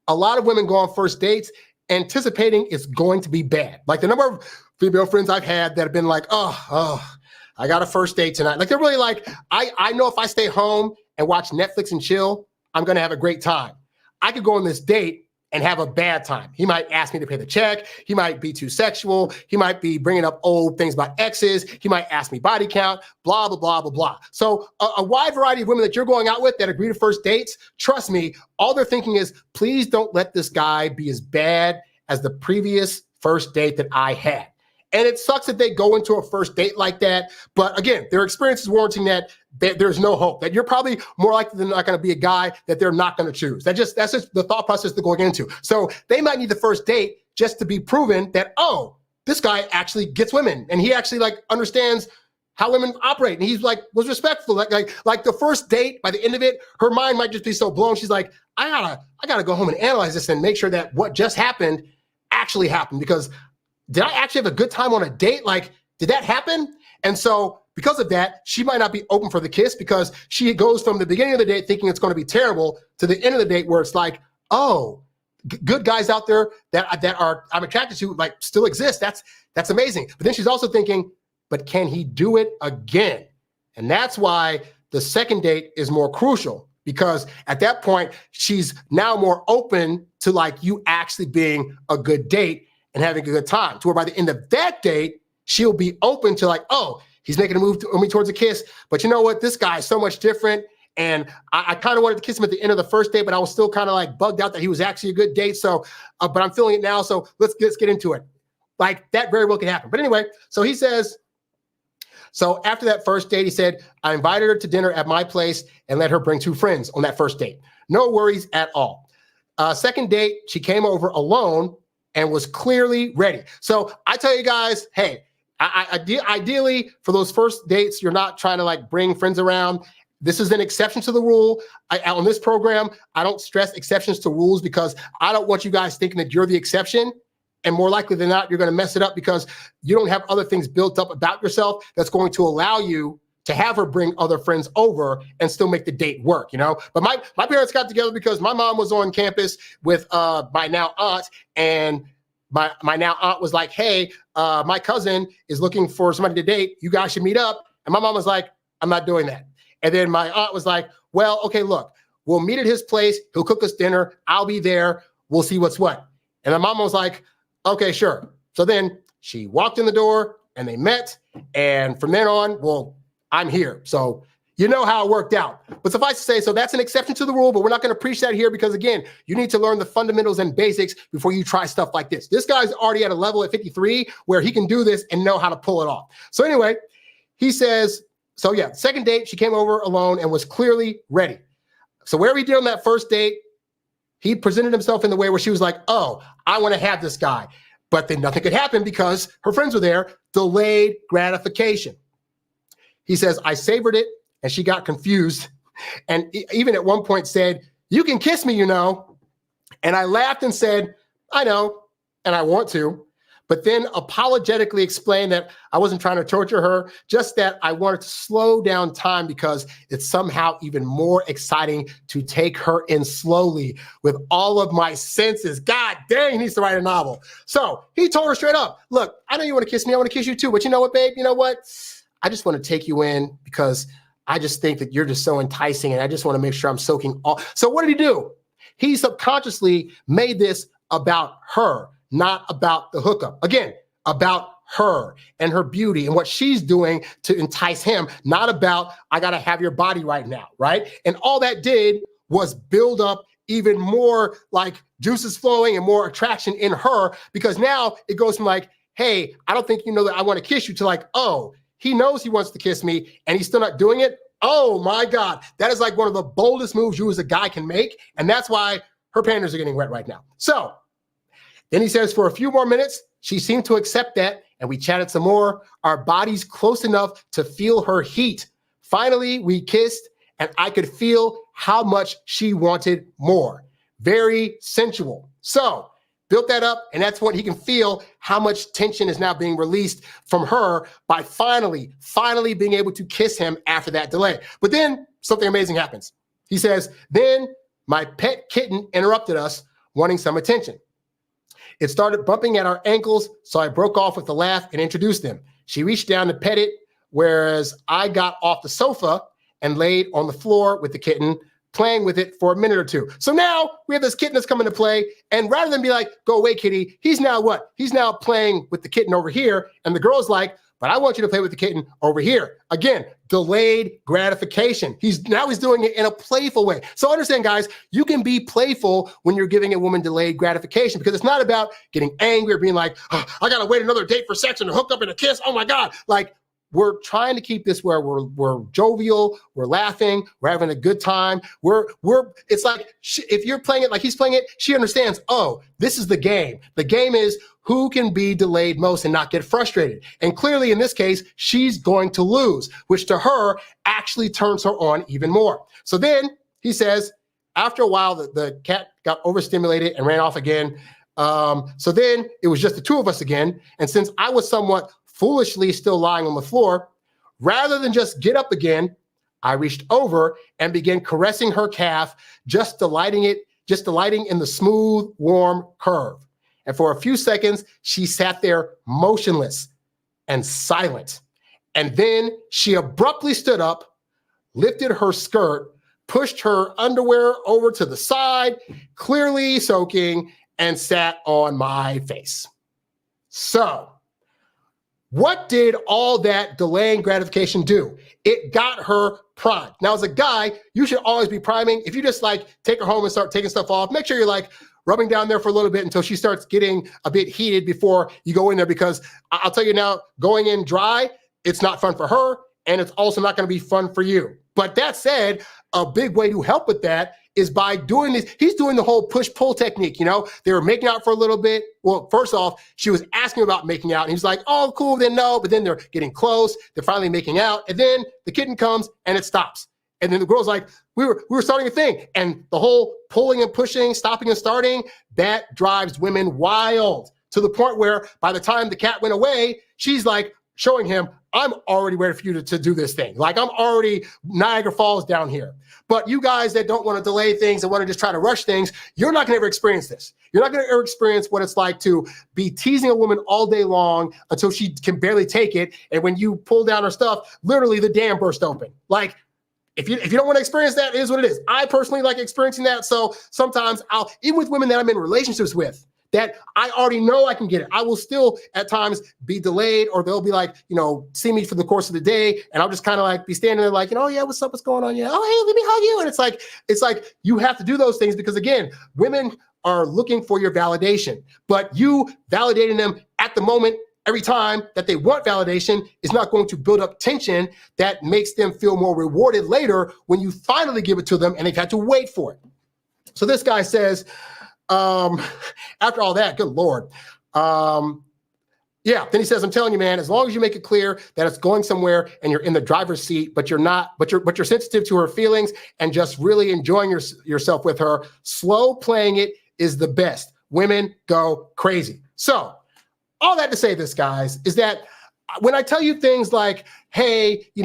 a lot of women go on first dates anticipating it's going to be bad. Like the number of female friends I've had that have been like, oh, I got a first date tonight. Like they're really like, I know if I stay home and watch Netflix and chill, I'm going to have a great time. I could go on this date and have a bad time. He might ask me to pay the check. He might be too sexual. He might be bringing up old things about exes. He might ask me body count, blah, blah, blah, blah, blah. So a wide variety of women that you're going out with that agree to first dates, trust me, all they're thinking is, please don't let this guy be as bad as the previous first date that I had. And it sucks that they go into a first date like that. But again, their experience is warranting that there's no hope, that you're probably more likely than not going to be a guy that they're not going to choose. That's just the thought process they're going into. So they might need the first date just to be proven that, oh, this guy actually gets women and he actually like understands how women operate. And he's like, was respectful. Like the first date, by the end of it, her mind might just be so blown. She's like, I gotta go home and analyze this and make sure that what just happened actually happened, because did I actually have a good time on a date? Like, did that happen? And so because of that, she might not be open for the kiss because she goes from the beginning of the date thinking it's going to be terrible to the end of the date where it's like, oh, good guys out there that I'm attracted to like still exist. That's amazing. But then she's also thinking, but can he do it again? And that's why the second date is more crucial, because at that point, she's now more open to like you actually being a good date and having a good time, to where by the end of that date, she'll be open to like, oh, he's making a move me towards a kiss, but you know what? This guy is so much different. And I kind of wanted to kiss him at the end of the first date, but I was still kind of like bugged out that he was actually a good date. So, but I'm feeling it now. So let's get into it. Like that very well could happen. But anyway, so he says, so after that first date, he said, I invited her to dinner at my place and let her bring 2 friends on that first date. No worries at all. Second date, she came over alone and was clearly ready. So I tell you guys, hey, ideally for those first dates, you're not trying to like bring friends around. This is an exception to the rule. On this program, I don't stress exceptions to rules because I don't want you guys thinking that you're the exception. And more likely than not, you're going to mess it up because you don't have other things built up about yourself that's going to allow you to have her bring other friends over and still make the date work, you know? But my parents got together because my mom was on campus with my now aunt, and my now aunt was like, hey, my cousin is looking for somebody to date. You guys should meet up. And my mom was like, I'm not doing that. And then my aunt was like, well, okay, look, we'll meet at his place. He'll cook us dinner. I'll be there. We'll see what's what. And my mom was like, okay, sure. So then she walked in the door and they met. And from then on, well, I'm here. So you know how it worked out. But suffice to say, so that's an exception to the rule, but we're not going to preach that here because, again, you need to learn the fundamentals and basics before you try stuff like this. This guy's already at a level at 53 where he can do this and know how to pull it off. So anyway, he says, so yeah, second date, she came over alone and was clearly ready. So wherever he did on that first date, he presented himself in the way where she was like, oh, I want to have this guy. But then nothing could happen because her friends were there. Delayed gratification. He says, I savored it, and she got confused. And even at one point said, you can kiss me, you know. And I laughed and said, I know, and I want to. But then apologetically explained that I wasn't trying to torture her, just that I wanted to slow down time because it's somehow even more exciting to take her in slowly with all of my senses. God dang, he needs to write a novel. So he told her straight up, look, I know you want to kiss me. I want to kiss you too. But you know what, babe? You know what? I just want to take you in because I just think that you're just so enticing and I just want to make sure I'm soaking all. So what did he do? He subconsciously made this about her, not about the hookup. Again, about her and her beauty and what she's doing to entice him, not about, I got to have your body right now, right? And all that did was build up even more like juices flowing and more attraction in her, because now it goes from like, hey, I don't think you know that I want to kiss you, to like, oh, he knows he wants to kiss me and he's still not doing it. Oh my God. That is like one of the boldest moves you as a guy can make. And that's why her panties are getting wet right now. So then he says, for a few more minutes, she seemed to accept that, and we chatted some more. Our bodies close enough to feel her heat. Finally, we kissed, and I could feel how much she wanted more. Very sensual. So built that up, and that's what he can feel, how much tension is now being released from her by finally being able to kiss him after that delay. But then something amazing happens. He says, then my pet kitten interrupted us, wanting some attention. It started bumping at our ankles, so I broke off with a laugh and introduced them. She reached down to pet it, whereas I got off the sofa and laid on the floor with the kitten, playing with it for a minute or two. So now we have this kitten that's coming to play, and rather than be like, go away, kitty, he's now what? He's now playing with the kitten over here, and the girl's like, but I want you to play with the kitten over here. Again, delayed gratification. He's doing it in a playful way. So understand, guys, you can be playful when you're giving a woman delayed gratification, because it's not about getting angry or being like, oh, I gotta wait another date for sex and to hook up and a kiss. Oh my God. Like, we're trying to keep this where we're jovial, we're laughing, we're having a good time. It's like, if you're playing it like he's playing it, she understands, oh, this is the game. The game is who can be delayed most and not get frustrated. And clearly in this case, she's going to lose, which to her actually turns her on even more. So then he says, after a while, the cat got overstimulated and ran off again. So then it was just the two of us again. And since I was somewhat foolishly still lying on the floor, rather than just get up again, I reached over and began caressing her calf, just delighting in the smooth, warm curve. And for a few seconds, she sat there motionless and silent. And then she abruptly stood up, lifted her skirt, pushed her underwear over to the side, clearly soaking, and sat on my face. So, what did all that delaying gratification do? It got her primed. Now, as a guy, you should always be priming. If you just like take her home and start taking stuff off, make sure you're like rubbing down there for a little bit until she starts getting a bit heated before you go in there, because I'll tell you now, going in dry, it's not fun for her, and it's also not going to be fun for you. But that said, a big way to help with that is by doing this. He's doing the whole push-pull technique, you know? They were making out for a little bit. Well, first off, she was asking about making out, and he's like, oh, cool, then no. But then they're getting close. They're finally making out. And then the kitten comes, and it stops. And then the girl's like, we were starting a thing. And the whole pulling and pushing, stopping and starting, that drives women wild, to the point where by the time the cat went away, she's like showing him, I'm already ready for you to do this thing. Like I'm already Niagara Falls down here. But you guys that don't want to delay things and want to just try to rush things, you're not going to ever experience this. You're not going to ever experience what it's like to be teasing a woman all day long until she can barely take it. And when you pull down her stuff, literally the dam burst open. Like, if you don't want to experience that, it is what it is. I personally like experiencing that. So sometimes even with women that I'm in relationships with, that I already know I can get it, I will still at times be delayed, or they'll be like, see me for the course of the day, and I'll just kind of like be standing there like, oh yeah, what's up, what's going on? Yeah, oh hey, let me hug you. And it's like you have to do those things because again, women are looking for your validation, but you validating them at the moment every time that they want validation is not going to build up tension that makes them feel more rewarded later when you finally give it to them and they've had to wait for it. So this guy says, after all that, good Lord. Then he says, I'm telling you, man, as long as you make it clear that it's going somewhere and you're in the driver's seat, but you're sensitive to her feelings and just really enjoying yourself with her, slow playing it is the best. Women go crazy. So all that to say this, guys, is that when I tell you things like, hey, you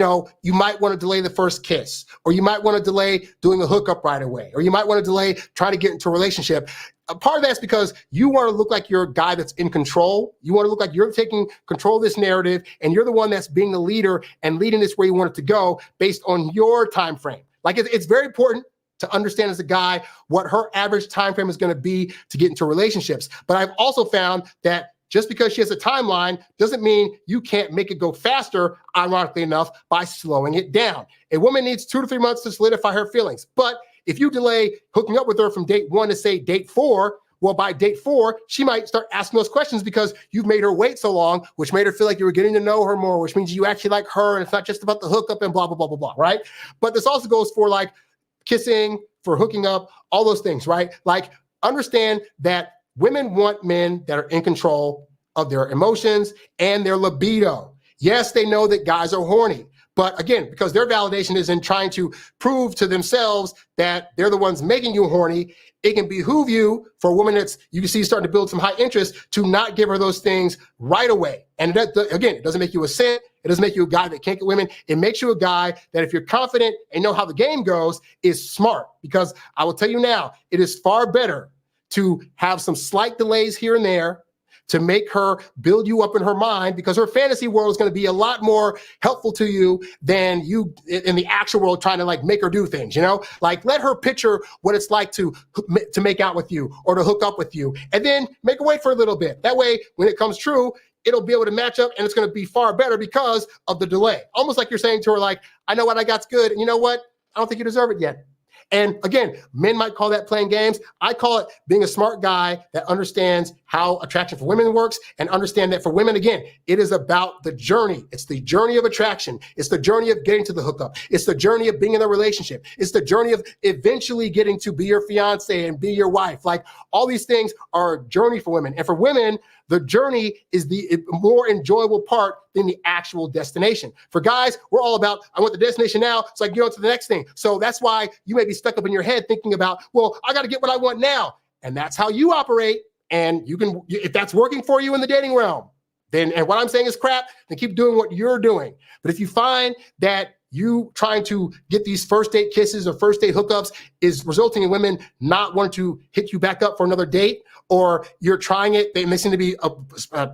might want to delay the first kiss, or you might want to delay doing a hookup right away, or you might want to delay trying to get into a relationship, a part of that's because you want to look like you're a guy that's in control. You want to look like you're taking control of this narrative, and you're the one that's being the leader and leading this where you want it to go based on your time frame. Like it's very important to understand as a guy what her average time frame is going to be to get into relationships. But I've also found that just because she has a timeline doesn't mean you can't make it go faster, ironically enough, by slowing it down. A woman needs 2 to 3 months to solidify her feelings. But if you delay hooking up with her from date 1 to say date 4, well, by date 4, she might start asking those questions because you've made her wait so long, which made her feel like you were getting to know her more, which means you actually like her and it's not just about the hookup and blah, blah, blah, blah, blah, right? But this also goes for like kissing, for hooking up, all those things, right? Like understand that women want men that are in control of their emotions and their libido. Yes, they know that guys are horny, but again, because their validation is in trying to prove to themselves that they're the ones making you horny, it can behoove you for a woman that's, you can see starting to build some high interest to not give her those things right away. And that, again, it doesn't make you a simp. It doesn't make you a guy that can't get women. It makes you a guy that if you're confident and know how the game goes, is smart. Because I will tell you now, it is far better to have some slight delays here and there to make her build you up in her mind, because her fantasy world is going to be a lot more helpful to you than you in the actual world trying to like make her do things, like let her picture what it's like to make out with you or to hook up with you, and then make her wait for a little bit. That way, when it comes true, it'll be able to match up and it's going to be far better because of the delay. Almost like you're saying to her, like, I know what I got's good. And you know what? I don't think you deserve it yet. And again, men might call that playing games. I call it being a smart guy that understands how attraction for women works and understand that for women, again, it is about the journey. It's the journey of attraction. It's the journey of getting to the hookup. It's the journey of being in a relationship. It's the journey of eventually getting to be your fiance and be your wife. Like all these things are a journey for women. And for women, the journey is the more enjoyable part than the actual destination. For guys, we're all about, I want the destination now so I can get on to the next thing. So that's why you may be stuck up in your head thinking about, well, I got to get what I want now. And that's how you operate. And you can, if that's working for you in the dating realm, then, and what I'm saying is crap, then keep doing what you're doing. But if you find that you trying to get these first date kisses or first date hookups is resulting in women not wanting to hit you back up for another date, or you're trying it, they seem to be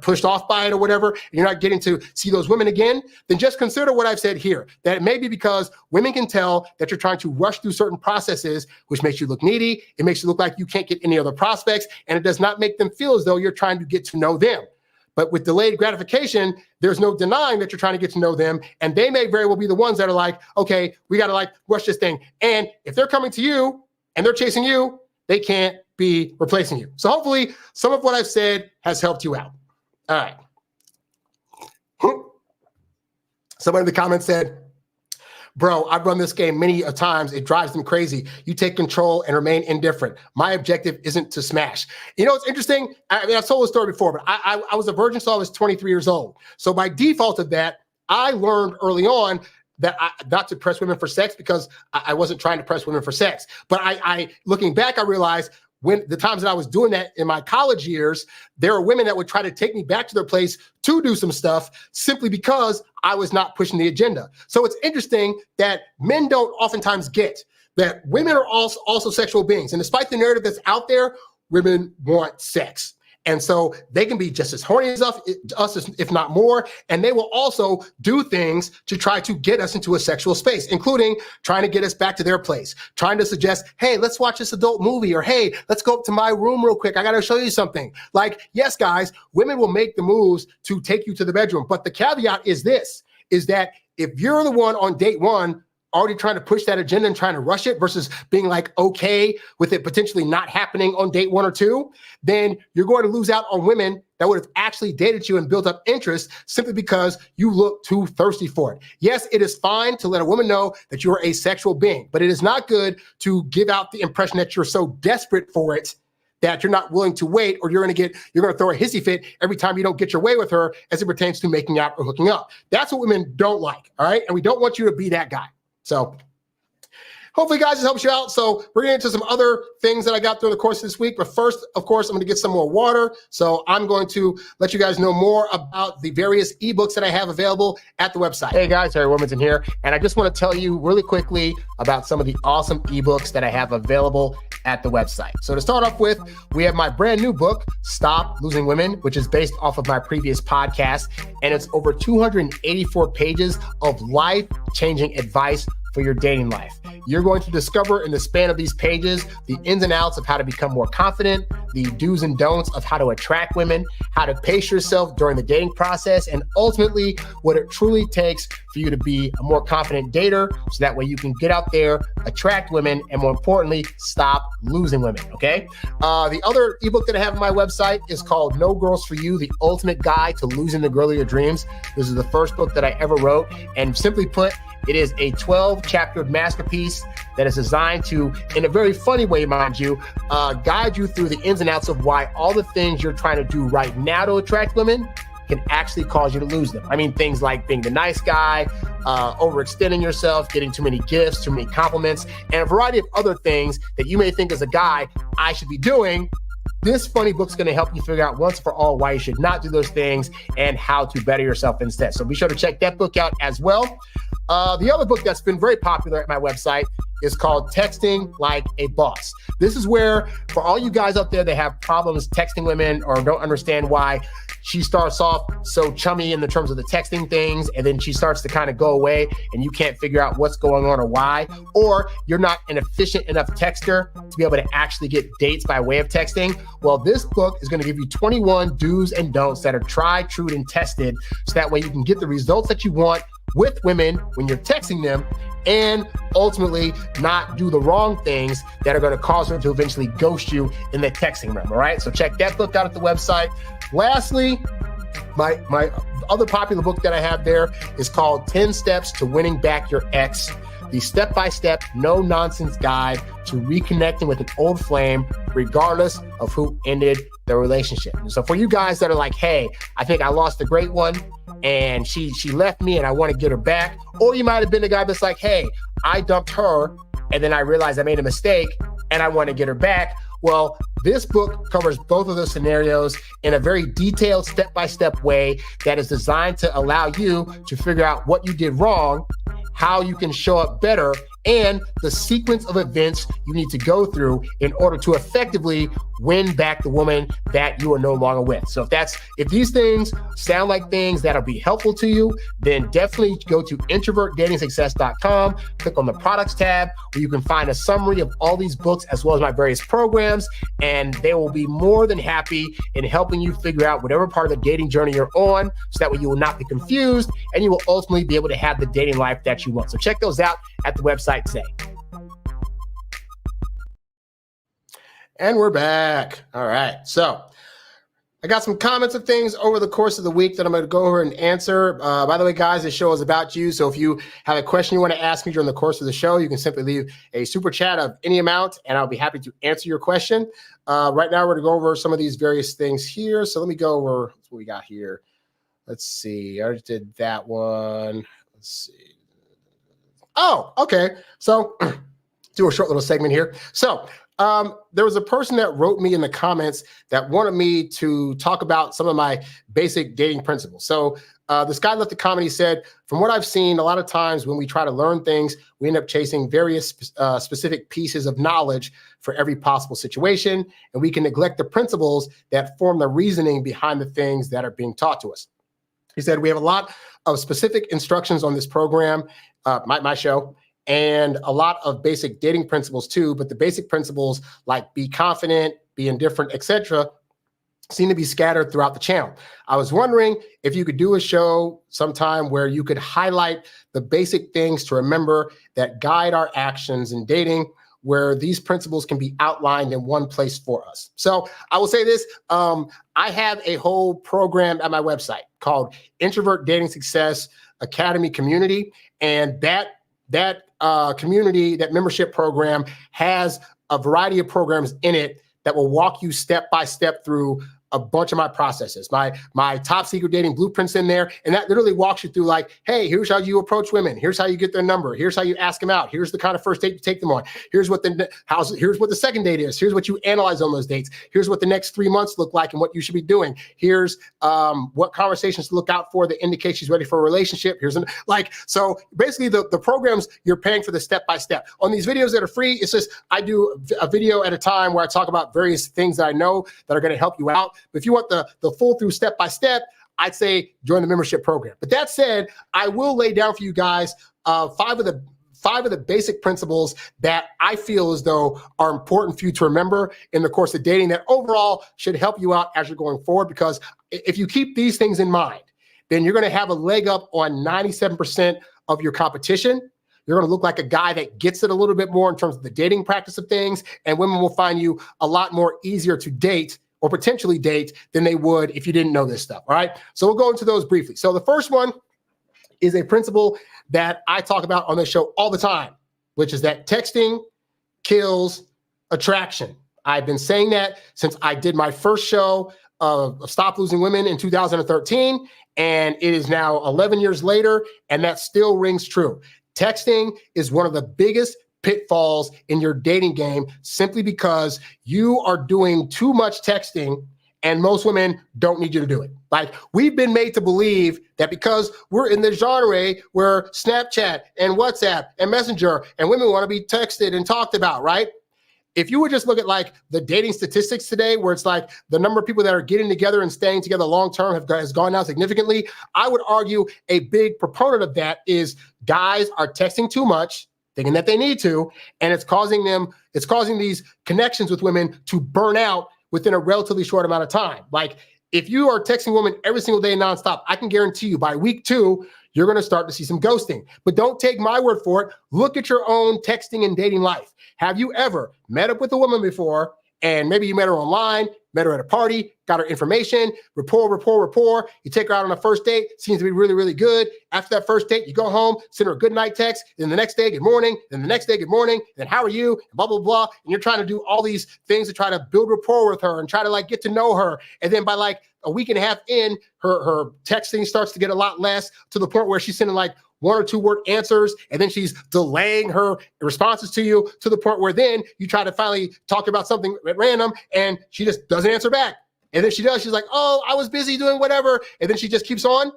pushed off by it or whatever, and you're not getting to see those women again, then just consider what I've said here, that it may be because women can tell that you're trying to rush through certain processes, which makes you look needy. It makes you look like you can't get any other prospects, and it does not make them feel as though you're trying to get to know them. But with delayed gratification, there's no denying that you're trying to get to know them. And they may very well be the ones that are like, okay, we got to like rush this thing. And if they're coming to you and they're chasing you, they can't be replacing you. So hopefully some of what I've said has helped you out. All right. Somebody in the comments said, bro, I've run this game many a times. It drives them crazy. You take control and remain indifferent. My objective isn't to smash. You know, it's interesting. I mean, I've told this story before, but I was a virgin, so I was 23 years old. So by default of that, I learned early on that not to press women for sex because I wasn't trying to press women for sex. But I looking back, I realized when the times that I was doing that in my college years, there were women that would try to take me back to their place to do some stuff simply because I was not pushing the agenda. So it's interesting that men don't oftentimes get that women are also sexual beings. And despite the narrative that's out there, women want sex. And so they can be just as horny as us, if not more. And they will also do things to try to get us into a sexual space, including trying to get us back to their place, trying to suggest, hey, let's watch this adult movie, or hey, let's go up to my room real quick. I got to show you something. Like, yes, guys, women will make the moves to take you to the bedroom. But the caveat is this, is that if you're the one on date one already trying to push that agenda and trying to rush it versus being like okay with it potentially not happening on date 1 or 2, then you're going to lose out on women that would have actually dated you and built up interest simply because you look too thirsty for it. Yes, it is fine to let a woman know that you're a sexual being, but it is not good to give out the impression that you're so desperate for it that you're not willing to wait, or you're going to throw a hissy fit every time you don't get your way with her as it pertains to making out or hooking up. That's what women don't like, all right? And we don't want you to be that guy. So hopefully, guys, this helps you out. So we're getting into some other things that I got through the course of this week. But first, of course, I'm going to get some more water. So I'm going to let you guys know more about the various ebooks that I have available at the website. Hey, guys, Harry Wilmington here. And I just want to tell you really quickly about some of the awesome ebooks that I have available at the website. So to start off with, we have my brand new book, Stop Losing Women, which is based off of my previous podcast. And it's over 284 pages of life-changing advice for your dating life. You're going to discover in the span of these pages the ins and outs of how to become more confident, the do's and don'ts of how to attract women, how to pace yourself during the dating process, and ultimately what it truly takes for you to be a more confident dater, so that way you can get out there, attract women, and more importantly, stop losing women, okay? The other ebook that I have on my website is called No Girls For You, The Ultimate Guide to Losing the Girl of Your Dreams. This is the first book that I ever wrote, and simply put, it is a 12-chapter masterpiece that is designed to, in a very funny way, mind you, guide you through the ins and outs of why all the things you're trying to do right now to attract women can actually cause you to lose them. I mean, things like being the nice guy, overextending yourself, getting too many gifts, too many compliments, and a variety of other things that you may think as a guy I should be doing. This funny book's going to help you figure out once for all why you should not do those things and how to better yourself instead. So be sure to check that book out as well. The other book that's been very popular at my website is called Texting Like a Boss. This is where, for all you guys out there that have problems texting women or don't understand why she starts off so chummy in the terms of the texting things, and then she starts to kind of go away and you can't figure out what's going on or why, or you're not an efficient enough texter to be able to actually get dates by way of texting. Well, this book is going to give you 21 do's and don'ts that are tried, true, and tested, so that way you can get the results that you want with women when you're texting them, and ultimately not do the wrong things that are going to cause her to eventually ghost you in the texting room. All right. So check that book out at the website. Lastly, my other popular book that I have there is called 10 Steps to Winning Back Your Ex, the step-by-step, no-nonsense guide to reconnecting with an old flame, regardless of who ended the relationship. And so for you guys that are like, hey, I think I lost a great one and she left me and I want to get her back. Or you might have been the guy that's like, hey, I dumped her and then I realized I made a mistake and I want to get her back. Well, this book covers both of those scenarios in a very detailed step-by-step way that is designed to allow you to figure out what you did wrong, how you can show up better, and the sequence of events you need to go through in order to effectively win back the woman that you are no longer with. So if these things sound like things that'll be helpful to you, then definitely go to introvertdatingsuccess.com, click on the products tab, where you can find a summary of all these books as well as my various programs, and they will be more than happy in helping you figure out whatever part of the dating journey you're on, so that way you will not be confused and you will ultimately be able to have the dating life that you want. So check those out at the website today. And we're back. All right. So I got some comments of things over the course of the week that I'm going to go over and answer. By the way, guys, this show is about you. So if you have a question you want to ask me during the course of the show, you can simply leave a super chat of any amount, and I'll be happy to answer your question. Right now, we're going to go over some of these various things here. So let me go over what we got here. Let's see. I already did that one. Let's see. Oh, okay. So do a short little segment here. So There was a person that wrote me in the comments that wanted me to talk about some of my basic dating principles. So this guy left a comment. He said, from what I've seen, a lot of times when we try to learn things, we end up chasing various specific pieces of knowledge for every possible situation, and we can neglect the principles that form the reasoning behind the things that are being taught to us. He said, we have a lot of specific instructions on this program, my show, and a lot of basic dating principles too, but the basic principles like be confident, be indifferent, etc., seem to be scattered throughout the channel. I was wondering if you could do a show sometime where you could highlight the basic things to remember that guide our actions in dating, where these principles can be outlined in one place for us. So I will say this, I have a whole program at my website called Introvert Dating Success Academy Community, and that community, that membership program has a variety of programs in it that will walk you step by step through a bunch of my processes, my top secret dating blueprints in there. And that literally walks you through like, hey, here's how you approach women. Here's how you get their number. Here's how you ask them out. Here's the kind of first date you take them on. Here's what the second date is. Here's what you analyze on those dates. Here's what the next 3 months look like and what you should be doing. Here's what conversations to look out for that indicate she's ready for a relationship. So basically the programs, you're paying for the step-by-step. On these videos that are free, it's just, I do a video at a time where I talk about various things that I know that are going to help you out. But if you want the full through step-by-step, I'd say join the membership program. But that said, I will lay down for you guys five of the basic principles that I feel as though are important for you to remember in the course of dating that overall should help you out as you're going forward. Because if you keep these things in mind, then you're going to have a leg up on 97% of your competition. You're going to look like a guy that gets it a little bit more in terms of the dating practice of things, and women will find you a lot more easier to date or potentially date than they would if you didn't know this stuff, all right? So we'll go into those briefly. So the first one is a principle that I talk about on the show all the time, which is that texting kills attraction. I've been saying that since I did my first show of Stop Losing Women in 2013, and it is now 11 years later, and that still rings true. Texting is one of the biggest pitfalls in your dating game simply because you are doing too much texting and most women don't need you to do it. Like, we've been made to believe that because we're in the genre where Snapchat and WhatsApp and Messenger and women want to be texted and talked about, right? If you would just look at like the dating statistics today, where it's like the number of people that are getting together and staying together long-term has gone down significantly, I would argue a big proponent of that is guys are texting too much, thinking that they need to, and it's causing these connections with women to burn out within a relatively short amount of time. Like, if you are texting women every single day nonstop, I can guarantee you by week 2, you're going to start to see some ghosting. But don't take my word for it. Look at your own texting and dating life. Have you ever met up with a woman before, and maybe you met her online, met her at a party, got her information, rapport. You take her out on a first date, seems to be really, really good. After that first date, you go home, send her a good night text, then the next day, good morning, then the next day, good morning, then how are you, and blah, blah, blah. And you're trying to do all these things to try to build rapport with her and try to like get to know her. And then by like a week and a half in, her texting starts to get a lot less, to the point where she's sending like 1 or 2 word answers, and then she's delaying her responses to you, to the point where then you try to finally talk about something at random and she just doesn't answer back. And then she does, she's like, oh, I was busy doing whatever. And then she just keeps on.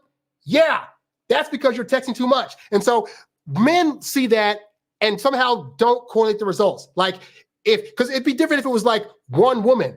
Yeah, that's because you're texting too much. And so men see that and somehow don't correlate the results. Like, because it'd be different if it was like one woman.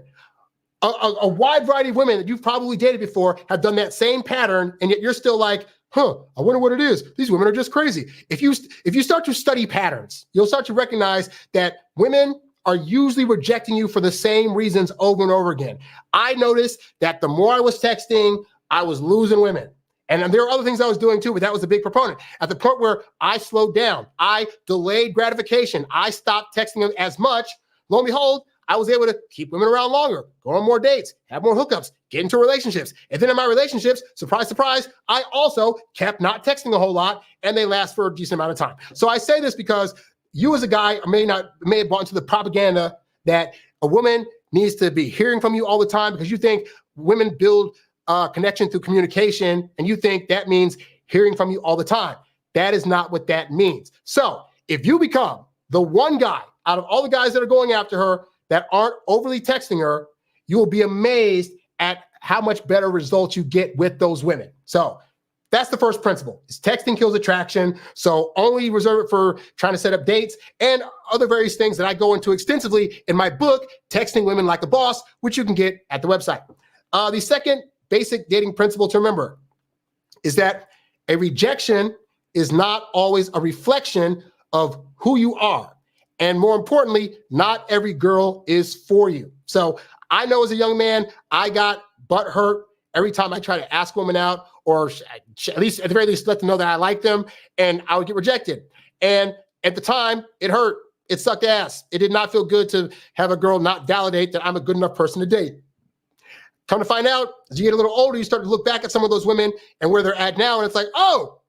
A wide variety of women that you've probably dated before have done that same pattern, and yet you're still like, I wonder what it is. These women are just crazy. If you start to study patterns, you'll start to recognize that women are usually rejecting you for the same reasons over and over again. I noticed that the more I was texting, I was losing women. And there are other things I was doing too, but that was a big proponent. At the point where I slowed down, I delayed gratification, I stopped texting them as much, lo and behold, I was able to keep women around longer, go on more dates, have more hookups, get into relationships. And then in my relationships, surprise, surprise, I also kept not texting a whole lot, and they last for a decent amount of time. So I say this because you as a guy may have bought into the propaganda that a woman needs to be hearing from you all the time, because you think women build connection through communication, and you think that means hearing from you all the time. That is not what that means. So if you become the one guy out of all the guys that are going after her that aren't overly texting her, you will be amazed at how much better results you get with those women. So that's the first principle, is texting kills attraction. So only reserve it for trying to set up dates and other various things that I go into extensively in my book, Texting Women Like a Boss, which you can get at the website. The second basic dating principle to remember is that a rejection is not always a reflection of who you are. And more importantly, not every girl is for you. So I know as a young man, I got butthurt every time I try to ask women out, or at least at the very least let them know that I like them, and I would get rejected. And at the time, it hurt. It sucked ass. It did not feel good to have a girl not validate that I'm a good enough person to date. Come to find out, as you get a little older, you start to look back at some of those women and where they're at now, and it's like, oh,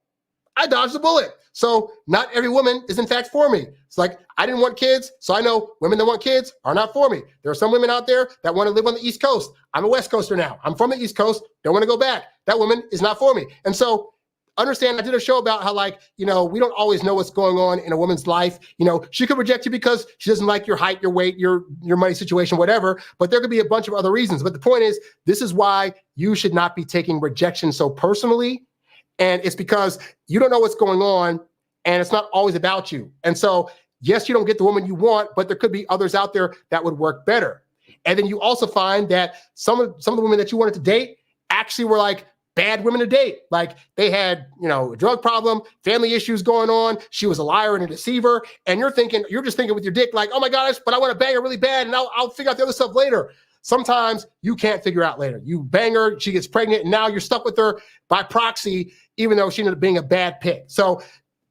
I dodged a bullet. So not every woman is in fact for me. It's like, I didn't want kids, so I know women that want kids are not for me. There are some women out there that want to live on the East Coast. I'm a West Coaster now. I'm from the East Coast, don't want to go back. That woman is not for me. And so understand, I did a show about how, like, we don't always know what's going on in a woman's life. She could reject you because she doesn't like your height, your weight, your money situation, whatever, but there could be a bunch of other reasons. But the point is, this is why you should not be taking rejection so personally. And it's because you don't know what's going on, and it's not always about you. And so, yes, you don't get the woman you want, but there could be others out there that would work better. And then you also find that some of the women that you wanted to date actually were like bad women to date. Like they had, a drug problem, family issues going on. She was a liar and a deceiver. And you're just thinking with your dick, like, oh my gosh, but I want to bang her really bad, and I'll figure out the other stuff later. Sometimes you can't figure out later. You bang her, she gets pregnant, and now you're stuck with her by proxy, even though she ended up being a bad pick. So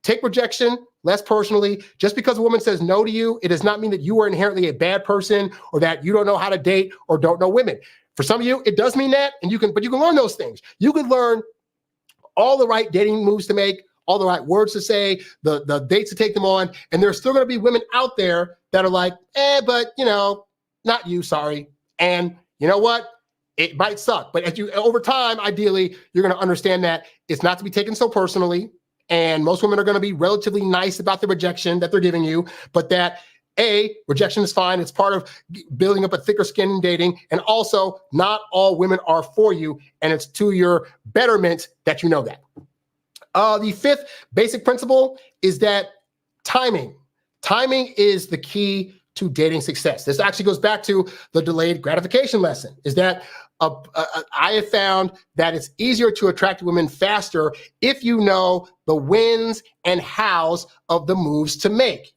take rejection less personally. Just because a woman says no to you, it does not mean that you are inherently a bad person or that you don't know how to date or don't know women. For some of you, it does mean that, but you can learn those things. You can learn all the right dating moves to make, all the right words to say, the dates to take them on, and there's still going to be women out there that are like, but not you, sorry. And you know what? It might suck, but over time, ideally, you're going to understand that it's not to be taken so personally. And most women are going to be relatively nice about the rejection that they're giving you, but that rejection is fine. It's part of building up a thicker skin in dating. And also, not all women are for you, and it's to your betterment that you know that. The fifth basic principle is that timing is the key to dating success. This actually goes back to the delayed gratification lesson, is that I have found that it's easier to attract women faster if you know the whens and hows of the moves to make,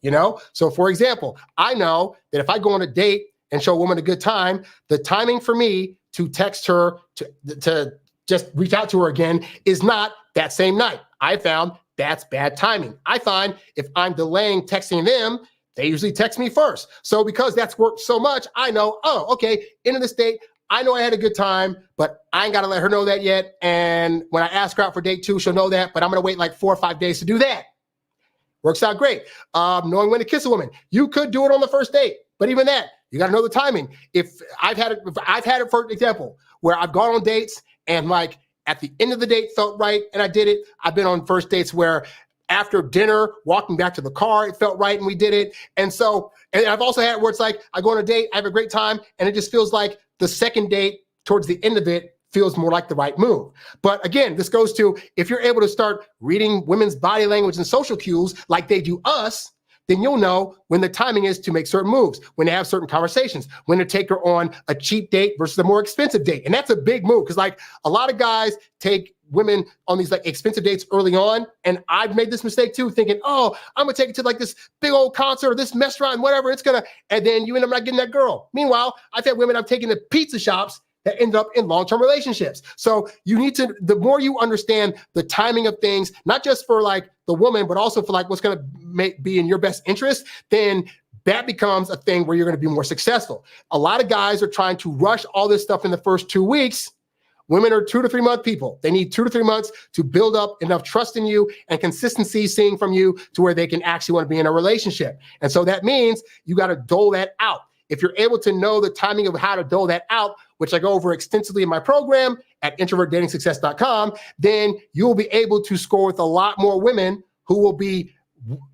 So for example, I know that if I go on a date and show a woman a good time, the timing for me to text her, to just reach out to her again, is not that same night. I found that's bad timing. I find if I'm delaying texting them, they usually text me first. So because that's worked so much, I know, okay, end of this date, I know I had a good time, but I ain't got to let her know that yet. And when I ask her out for date 2, she'll know that, but I'm going to wait like 4 or 5 days to do that. Works out great. Knowing when to kiss a woman. You could do it on the first date, but even that, you got to know the timing. If I've had it, for example, where I've gone on dates and like at the end of the date felt right and I did it. I've been on first dates where after dinner, walking back to the car, it felt right and we did it. And I've also had where it's like, I go on a date, I have a great time, and it just feels like the second date towards the end of it feels more like the right move. But again, this goes to, if you're able to start reading women's body language and social cues like they do us, then you'll know when the timing is to make certain moves, when to have certain conversations, when to take her on a cheap date versus a more expensive date. And that's a big move, because like a lot of guys take women on these like expensive dates early on. And I've made this mistake too, thinking, I'm gonna take it to like this big old concert or this restaurant, whatever, and then you end up not getting that girl. Meanwhile, I've had women I've taken to pizza shops that end up in long-term relationships. So you need to, the more you understand the timing of things, not just for like the woman, but also for like what's going to be in your best interest, then that becomes a thing where you're going to be more successful. A lot of guys are trying to rush all this stuff in the first 2 weeks. Women are 2 to 3 month people. They need 2 to 3 months to build up enough trust in you and consistency seeing from you to where they can actually want to be in a relationship. And so that means you got to dole that out. If you're able to know the timing of how to dole that out, which I go over extensively in my program at introvertdatingsuccess.com, then you'll be able to score with a lot more women who will be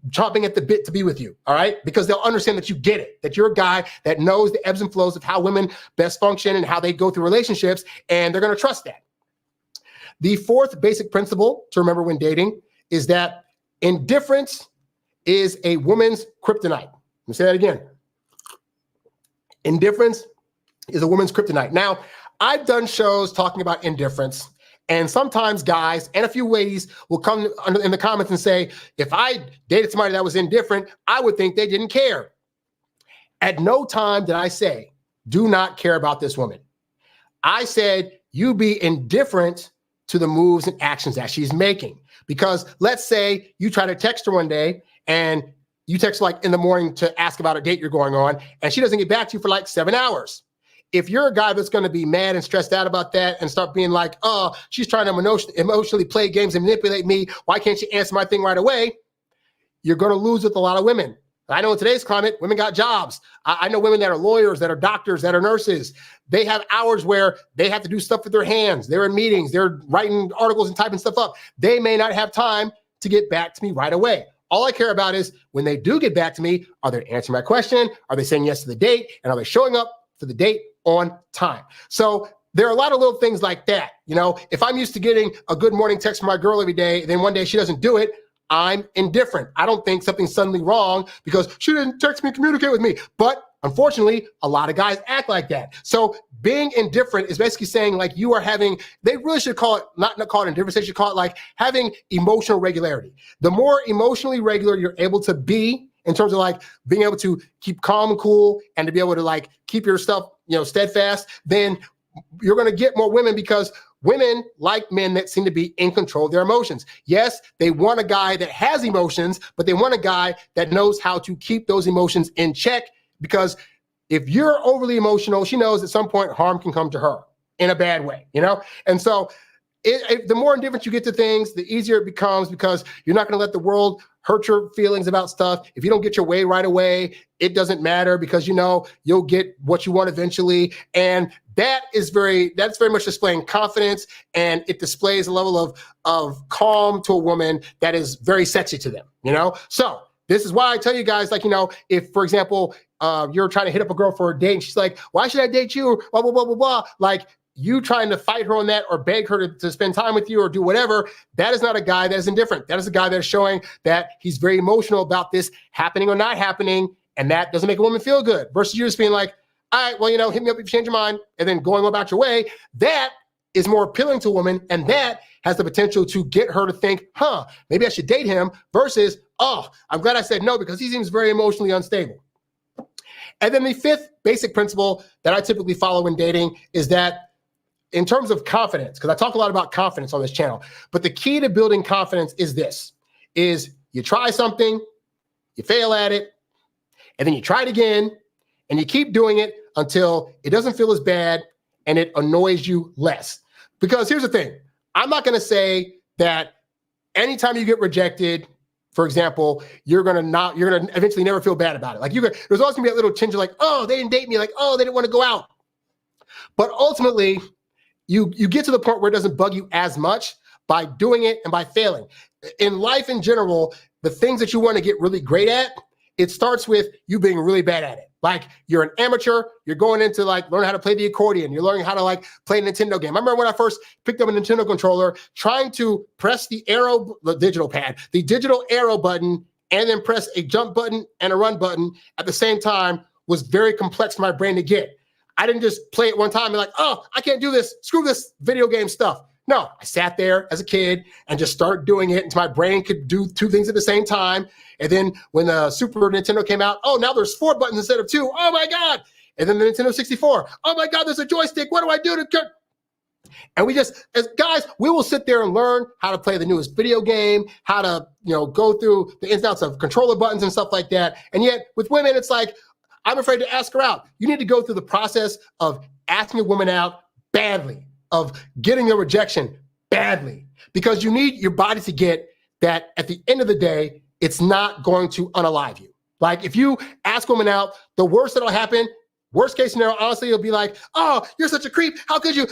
chomping at the bit to be with you, all right? Because they'll understand that you get it, that you're a guy that knows the ebbs and flows of how women best function and how they go through relationships, and they're going to trust that. The fourth basic principle to remember when dating is that indifference is a woman's kryptonite. Let me say that again. Indifference is a woman's kryptonite. Now, I've done shows talking about indifference, and sometimes guys and a few ladies will come in the comments and say, if I dated somebody that was indifferent, I would think they didn't care. At no time did I say, do not care about this woman. I said, you be indifferent to the moves and actions that she's making. Because let's say you try to text her one day and you text like in the morning to ask about a date you're going on, and she doesn't get back to you for like 7 hours. If you're a guy that's going to be mad and stressed out about that and start being like, oh, she's trying to emotionally play games and manipulate me, why can't she answer my thing right away? You're going to lose with a lot of women. I know in today's climate, women got jobs. I know women that are lawyers, that are doctors, that are nurses. They have hours where they have to do stuff with their hands. They're in meetings. They're writing articles and typing stuff up. They may not have time to get back to me right away. All I care about is when they do get back to me, are they answering my question? Are they saying yes to the date? And are they showing up for the date on time? So there are a lot of little things like that. You know, if I'm used to getting a good morning text from my girl every day, then one day she doesn't do it, I'm indifferent. I don't think something's suddenly wrong because she didn't text me, communicate with me. But unfortunately, a lot of guys act like that. So being indifferent is basically saying like you are having, they really should call it, not call it indifference, they should call it like having emotional regularity. The more emotionally regular you're able to be in terms of like being able to keep calm and cool and to be able to like keep your stuff, you know, steadfast, then you're going to get more women because women like men that seem to be in control of their emotions. Yes, they want a guy that has emotions, but they want a guy that knows how to keep those emotions in check, because if you're overly emotional, she knows at some point harm can come to her in a bad way, you know? And so the more indifferent you get to things, the easier it becomes because you're not going to let the world hurt your feelings about stuff. If you don't get your way right away, it doesn't matter because you know you'll get what you want eventually. And that's very much displaying confidence, and it displays a level of calm to a woman that is very sexy to them, you know? So this is why I tell you guys, like, you know, if, for example, you're trying to hit up a girl for a date and she's like, why should I date you? Blah, blah, blah, blah, blah. Like, you trying to fight her on that or beg her to spend time with you or do whatever, that is not a guy that is indifferent. That is a guy that is showing that he's very emotional about this happening or not happening, and that doesn't make a woman feel good. Versus you just being like, all right, well, you know, hit me up if you change your mind, and then going about your way. That is more appealing to a woman, and that has the potential to get her to think, maybe I should date him, versus, oh, I'm glad I said no because he seems very emotionally unstable. And then the fifth basic principle that I typically follow in dating is that in terms of confidence, because I talk a lot about confidence on this channel, but the key to building confidence is this, is you try something, you fail at it, and then you try it again, and you keep doing it until it doesn't feel as bad and it annoys you less. Because here's the thing, I'm not gonna say that anytime you get rejected, for example, you're gonna eventually never feel bad about it. Like there's always gonna be a little tinge of like, oh, they didn't date me, like, oh, they didn't want to go out. But ultimately, you get to the point where it doesn't bug you as much by doing it and by failing. In life in general, the things that you want to get really great at, it starts with you being really bad at it. Like you're an amateur, you're going into like learn how to play the accordion, you're learning how to like play a Nintendo game. I remember when I first picked up a Nintendo controller, trying to press the digital arrow button, and then press a jump button and a run button at the same time was very complex for my brain to get. I didn't just play it one time and like, oh, I can't do this. Screw this video game stuff. No, I sat there as a kid and just started doing it until my brain could do two things at the same time. And then when the Super Nintendo came out, oh, now there's 4 buttons instead of 2. Oh my God. And then the Nintendo 64. Oh my God, there's a joystick. What do I do to... And we just, as guys, we will sit there and learn how to play the newest video game, how to, you know, go through the ins and outs of controller buttons and stuff like that. And yet with women, it's like, I'm afraid to ask her out. You need to go through the process of asking a woman out badly, of getting a rejection badly, because you need your body to get that at the end of the day, it's not going to unalive you. Like if you ask a woman out, the worst that'll happen, worst case scenario, honestly, you'll be like, oh, you're such a creep. How could you?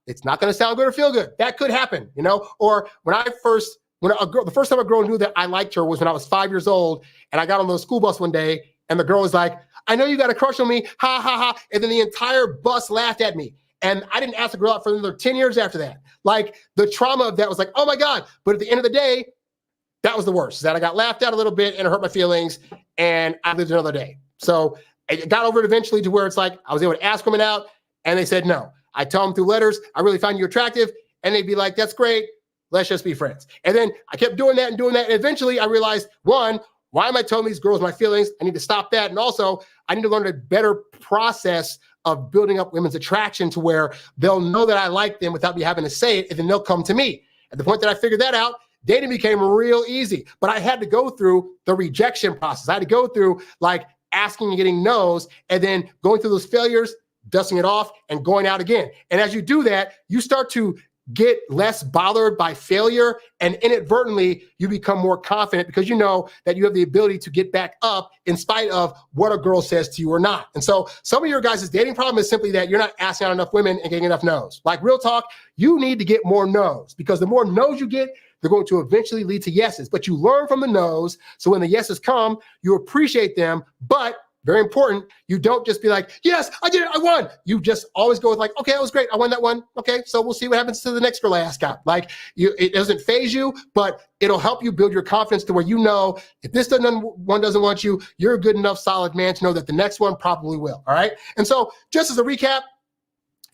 It's not going to sound good or feel good. That could happen, you know? Or when I first the first time a girl knew that I liked her was when I was 5 years old, and I got on the school bus one day, and the girl was like, "I know you got a crush on me, ha, ha, ha." And then the entire bus laughed at me. And I didn't ask the girl out for another 10 years after that. Like, the trauma of that was like, oh my God. But at the end of the day, that was the worst, that I got laughed at a little bit and it hurt my feelings, and I lived another day. So I got over it eventually to where it's like, I was able to ask women out and they said no. I tell them through letters, "I really find you attractive." And they'd be like, "That's great. Let's just be friends." And then I kept doing that. And eventually I realized, one, why am I telling these girls my feelings? I need to stop that. And also I need to learn a better process of building up women's attraction to where they'll know that I like them without me having to say it, and then they'll come to me. At the point that I figured that out, dating became real easy. But I had to go through the rejection process. I had to go through like asking and getting no's, and then going through those failures, dusting it off, and going out again. And as you do that, you start to get less bothered by failure, and inadvertently you become more confident because you know that you have the ability to get back up in spite of what a girl says to you or not. And so some of your guys' dating problem is simply that you're not asking out enough women and getting enough no's. Like, real talk, you need to get more no's, because the more no's you get, they're going to eventually lead to yeses. But you learn from the no's, so when the yeses come, you appreciate them. But very important, you don't just be like, "Yes, I did it, I won." You just always go with like, "Okay, that was great, I won that one. Okay, so we'll see what happens to the next girl I ask out." Like, it doesn't phase you, but it'll help you build your confidence to where you know if this one doesn't want you, you're a good enough solid man to know that the next one probably will. All right. And so just as a recap,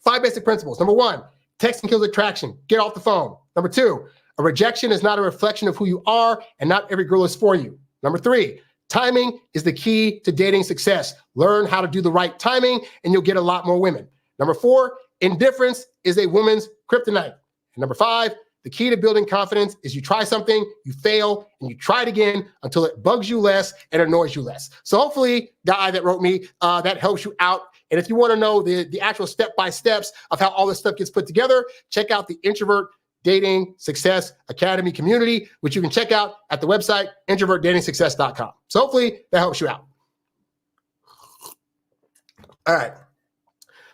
5 basic principles. Number 1, texting kills attraction. Get off the phone. Number 2, a rejection is not a reflection of who you are, and not every girl is for you. Number 3, timing is the key to dating success. Learn how to do the right timing and you'll get a lot more women. Number 4, indifference is a woman's kryptonite. And number 5, the key to building confidence is you try something, you fail, and you try it again until it bugs you less and annoys you less. So hopefully, guy that wrote me, that helps you out. And if you want to know the actual step-by-steps of how all this stuff gets put together, check out the Introvert Dating Success Academy community, which you can check out at the website, introvertdatingsuccess.com. So hopefully that helps you out. All right.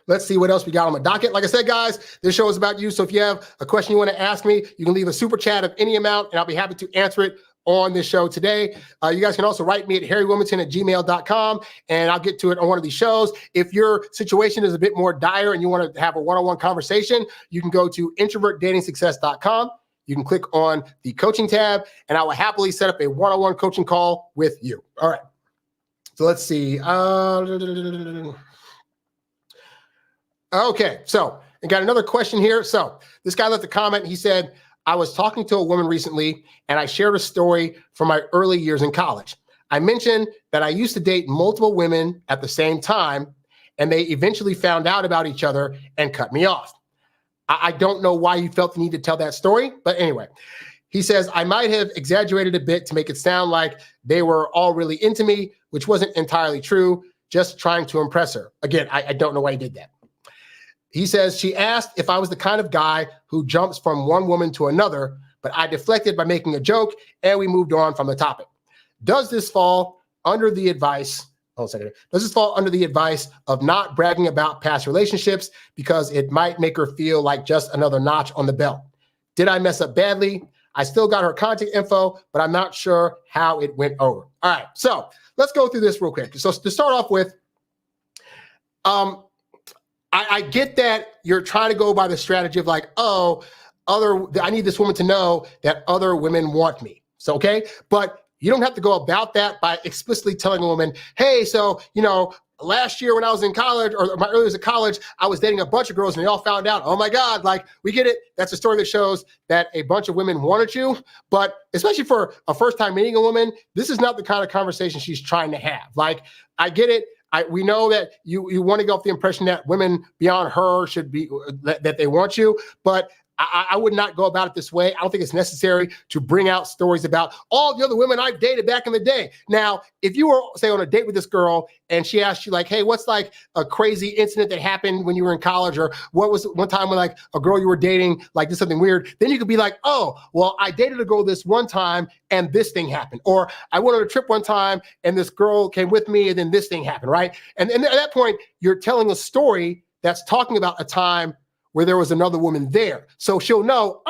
Let's see what else we got on the docket. Like I said, guys, this show is about you. So if you have a question you want to ask me, you can leave a super chat of any amount, and I'll be happy to answer it on this show today. You guys can also write me at harrywilmington@gmail.com, and I'll get to it on one of these shows. If your situation is a bit more dire and you want to have a one-on-one conversation, you can go to introvertdatingsuccess.com. You can click on the coaching tab, and I will happily set up a one-on-one coaching call with you. All right. So let's see. Okay. So I got another question here. So this guy left a comment. He said, "I was talking to a woman recently, and I shared a story from my early years in college. I mentioned that I used to date multiple women at the same time, and they eventually found out about each other and cut me off. I don't know why you felt the need to tell that story, but anyway." He says, "I might have exaggerated a bit to make it sound like they were all really into me, which wasn't entirely true, just trying to impress her." Again, I don't know why he did that. He says, "She asked if I was the kind of guy who jumps from one woman to another, but I deflected by making a joke, and we moved on from the topic. Does this fall under the advice of not bragging about past relationships because it might make her feel like just another notch on the belt? Did I mess up badly? I still got her contact info, but I'm not sure how it went over." All right, so let's go through this real quick. So to start off with, I get that you're trying to go by the strategy of like, I need this woman to know that other women want me. So, okay. But you don't have to go about that by explicitly telling a woman, "Hey, so, last year when I was in college, or my early years of college, I was dating a bunch of girls and they all found out." Oh my God. Like, we get it. That's a story that shows that a bunch of women wanted you. But especially for a first time meeting a woman, this is not the kind of conversation she's trying to have. Like, I get it. We know that you want to get off the impression that women beyond her should be, that they want you, but I would not go about it this way. I don't think it's necessary to bring out stories about all the other women I've dated back in the day. Now, if you were, say, on a date with this girl and she asked you like, "Hey, what's like a crazy incident that happened when you were in college?" Or "What was one time when like a girl you were dating like did something weird?" Then you could be like, "Oh, well, I dated a girl this one time and this thing happened." Or "I went on a trip one time and this girl came with me and then this thing happened," right? And at that point, you're telling a story that's talking about a time where there was another woman there. So she'll know,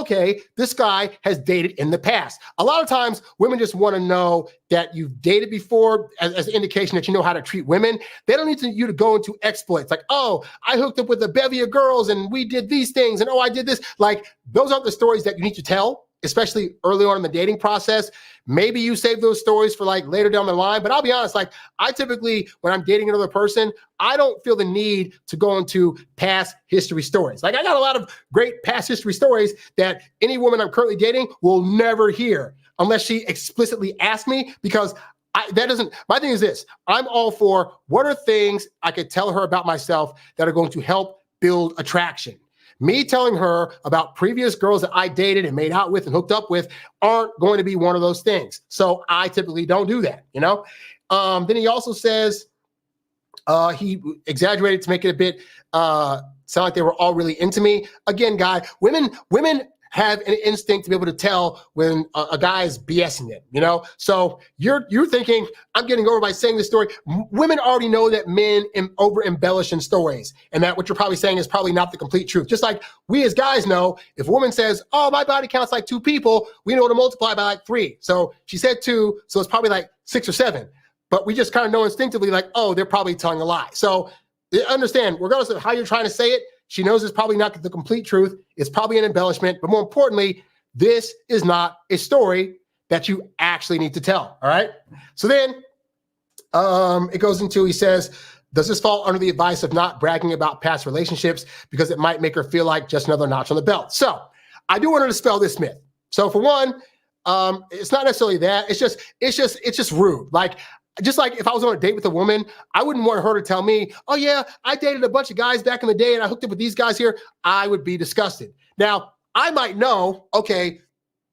okay, this guy has dated in the past. A lot of times women just want to know that you've dated before as an indication that you know how to treat women. They don't need you to go into exploits like, oh, I hooked up with a bevy of girls and we did these things and oh, I did this. Like, those aren't the stories that you need to tell, especially early on in the dating process. Maybe you save those stories for like later down the line, but I'll be honest, like I typically, when I'm dating another person, I don't feel the need to go into past history stories. Like, I got a lot of great past history stories that any woman I'm currently dating will never hear unless she explicitly asks me, because my thing is this: I'm all for what are things I could tell her about myself that are going to help build attraction. Me telling her about previous girls that I dated and made out with and hooked up with aren't going to be one of those things. So I typically don't do that, you know? Then he also says he exaggerated to make it a bit sound like they were all really into me. Again, guy, women have an instinct to be able to tell when a guy is BSing it, you know? So you're thinking, I'm getting over by saying this story. Women already know that men over embellish in stories, and that what you're probably saying is probably not the complete truth. Just like we as guys know, if a woman says, oh, my body counts like 2 people, we know to multiply by like 3. So she said 2, so it's probably like 6 or 7. But we just kind of know instinctively like, oh, they're probably telling a lie. So understand, regardless of how you're trying to say it, she knows it's probably not the complete truth. It's probably an embellishment. But more importantly, this is not a story that you actually need to tell. All right. So then it goes into, he says, does this fall under the advice of not bragging about past relationships because it might make her feel like just another notch on the belt? So I do want to dispel this myth. So for one, it's not necessarily that. It's just rude. Like, just like if I was on a date with a woman, I wouldn't want her to tell me, oh yeah, I dated a bunch of guys back in the day and I hooked up with these guys here. I would be disgusted. Now, I might know, okay,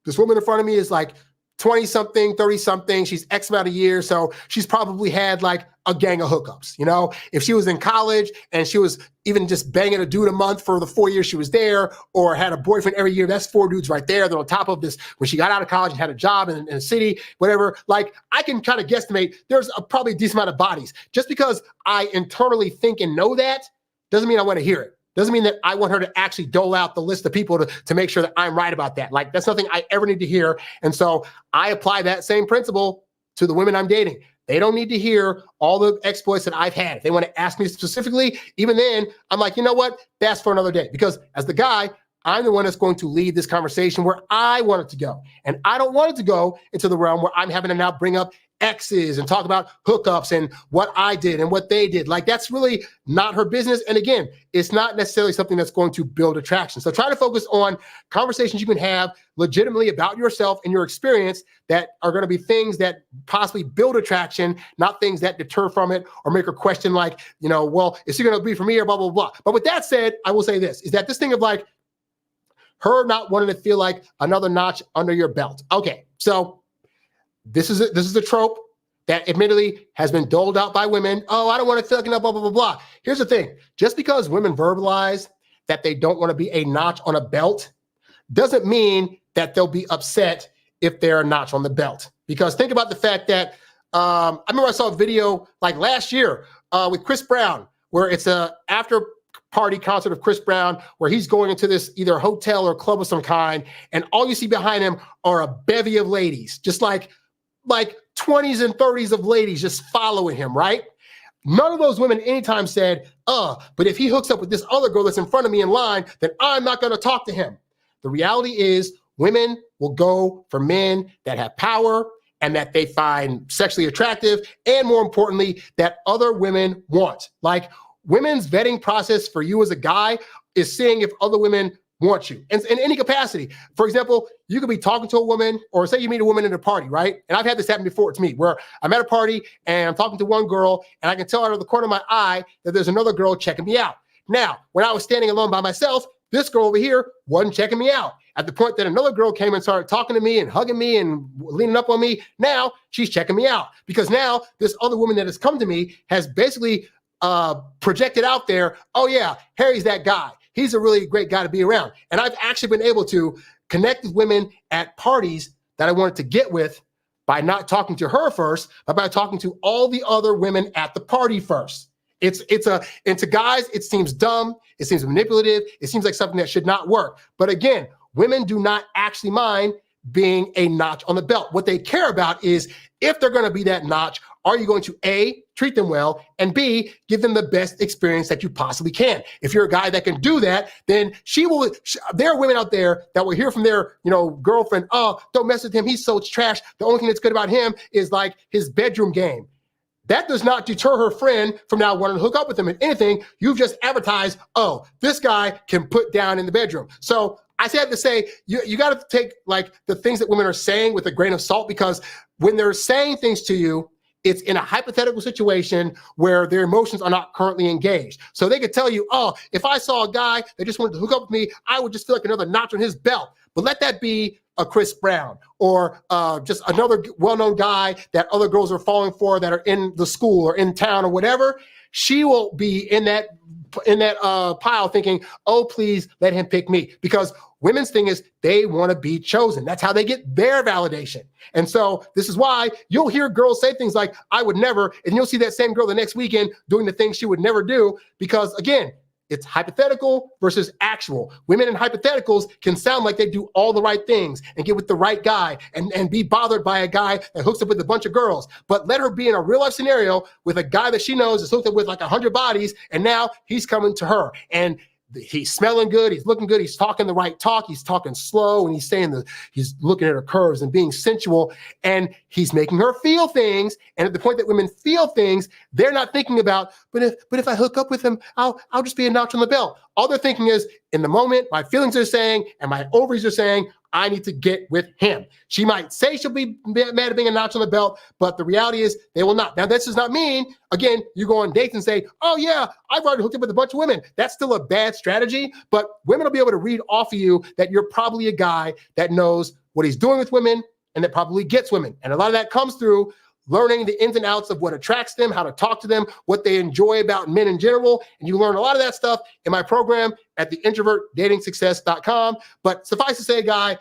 this woman in front of me is like 20 something, 30 something. She's X amount of years. So she's probably had like a gang of hookups. You know, if she was in college and she was even just banging a dude a month for the 4 years she was there, or had a boyfriend every year, that's 4 dudes right there. Then on top of this, when she got out of college and had a job in a city, whatever, like I can kind of guesstimate there's probably a decent amount of bodies. Just because I internally think and know that doesn't mean I want to hear it. Doesn't mean that I want her to actually dole out the list of people to make sure that I'm right about that. Like, that's nothing I ever need to hear. And so I apply that same principle to the women I'm dating. They don't need to hear all the exploits that I've had. If they want to ask me specifically, even then, I'm like, you know what? That's for another day. Because as the guy, I'm the one that's going to lead this conversation where I want it to go. And I don't want it to go into the realm where I'm having to now bring up exes and talk about hookups and what I did and what they did. Like, that's really not her business. And again, it's not necessarily something that's going to build attraction. So try to focus on conversations you can have legitimately about yourself and your experience that are going to be things that possibly build attraction, not things that deter from it or make her question like, you know, well, is she going to be for me or blah, blah, blah. But with that said, I will say this, is that this thing of like her not wanting to feel like another notch under your belt. Okay, so this is a trope that admittedly has been doled out by women. Oh, I don't want to feel like blah, blah, blah, blah. Here's the thing. Just because women verbalize that they don't want to be a notch on a belt doesn't mean that they'll be upset if they're a notch on the belt. Because think about the fact that I remember I saw a video like last year with Chris Brown, where it's a after party concert of Chris Brown, where he's going into this either hotel or club of some kind, and all you see behind him are a bevy of ladies, just like 20s and 30s of ladies just following him, right? None of those women anytime said, but if he hooks up with this other girl that's in front of me in line, then I'm not going to talk to him. The reality is women will go for men that have power and that they find sexually attractive, and more importantly, that other women want. Like, women's vetting process for you as a guy is seeing if other women want you in any capacity. For example, you could be talking to a woman, or say you meet a woman at a party, right? And I've had this happen before to me, where I'm at a party and I'm talking to one girl and I can tell out of the corner of my eye that there's another girl checking me out. Now, when I was standing alone by myself, this girl over here wasn't checking me out. At the point that another girl came and started talking to me and hugging me and leaning up on me, now she's checking me out. Because now this other woman that has come to me has basically projected out there, oh yeah, Harry's that guy. He's a really great guy to be around. And I've actually been able to connect with women at parties that I wanted to get with by not talking to her first, but by talking to all the other women at the party first. And to guys, it seems dumb. It seems manipulative. It seems like something that should not work. But again, women do not actually mind being a notch on the belt. What they care about is if they're going to be that notch, are you going to A, treat them well, and B, give them the best experience that you possibly can? If you're a guy that can do that, then there are women out there that will hear from their, girlfriend, oh, don't mess with him, he's so trash. The only thing that's good about him is like his bedroom game. That does not deter her friend from now wanting to hook up with him. If anything, you've just advertised, oh, this guy can put down in the bedroom. So I have to say, you got to take like the things that women are saying with a grain of salt, because when they're saying things to you, it's in a hypothetical situation where their emotions are not currently engaged. So they could tell you, oh, if I saw a guy that just wanted to hook up with me, I would just feel like another notch on his belt. But let that be a Chris Brown or just another well-known guy that other girls are falling for that are in the school or in town or whatever. She will be in that pile thinking, oh, please let him pick me. Because women's thing is they want to be chosen. That's how they get their validation. And so this is why you'll hear girls say things like, I would never, and you'll see that same girl the next weekend doing the things she would never do. Because again, it's hypothetical versus actual. Women in hypotheticals can sound like they do all the right things and get with the right guy and be bothered by a guy that hooks up with a bunch of girls. But let her be in a real life scenario with a guy that she knows is hooked up with like 100 bodies, and now he's coming to her. And he's smelling good, he's looking good, he's talking the right talk, he's talking slow, and he's looking at her curves and being sensual, and he's making her feel things. And at the point that women feel things, they're not thinking about, but if I hook up with him, I'll just be a notch on the belt. All they're thinking is, in the moment, my feelings are saying, and my ovaries are saying, I need to get with him. She might say she'll be mad at being a notch on the belt, but the reality is they will not. Now, this does not mean, again, you go on dates and say, oh yeah, I've already hooked up with a bunch of women. That's still a bad strategy, but women will be able to read off of you that you're probably a guy that knows what he's doing with women and that probably gets women. And a lot of that comes through learning the ins and outs of what attracts them, how to talk to them, what they enjoy about men in general. And you learn a lot of that stuff in my program at the introvertdatingsuccess.com. But suffice to say, guy,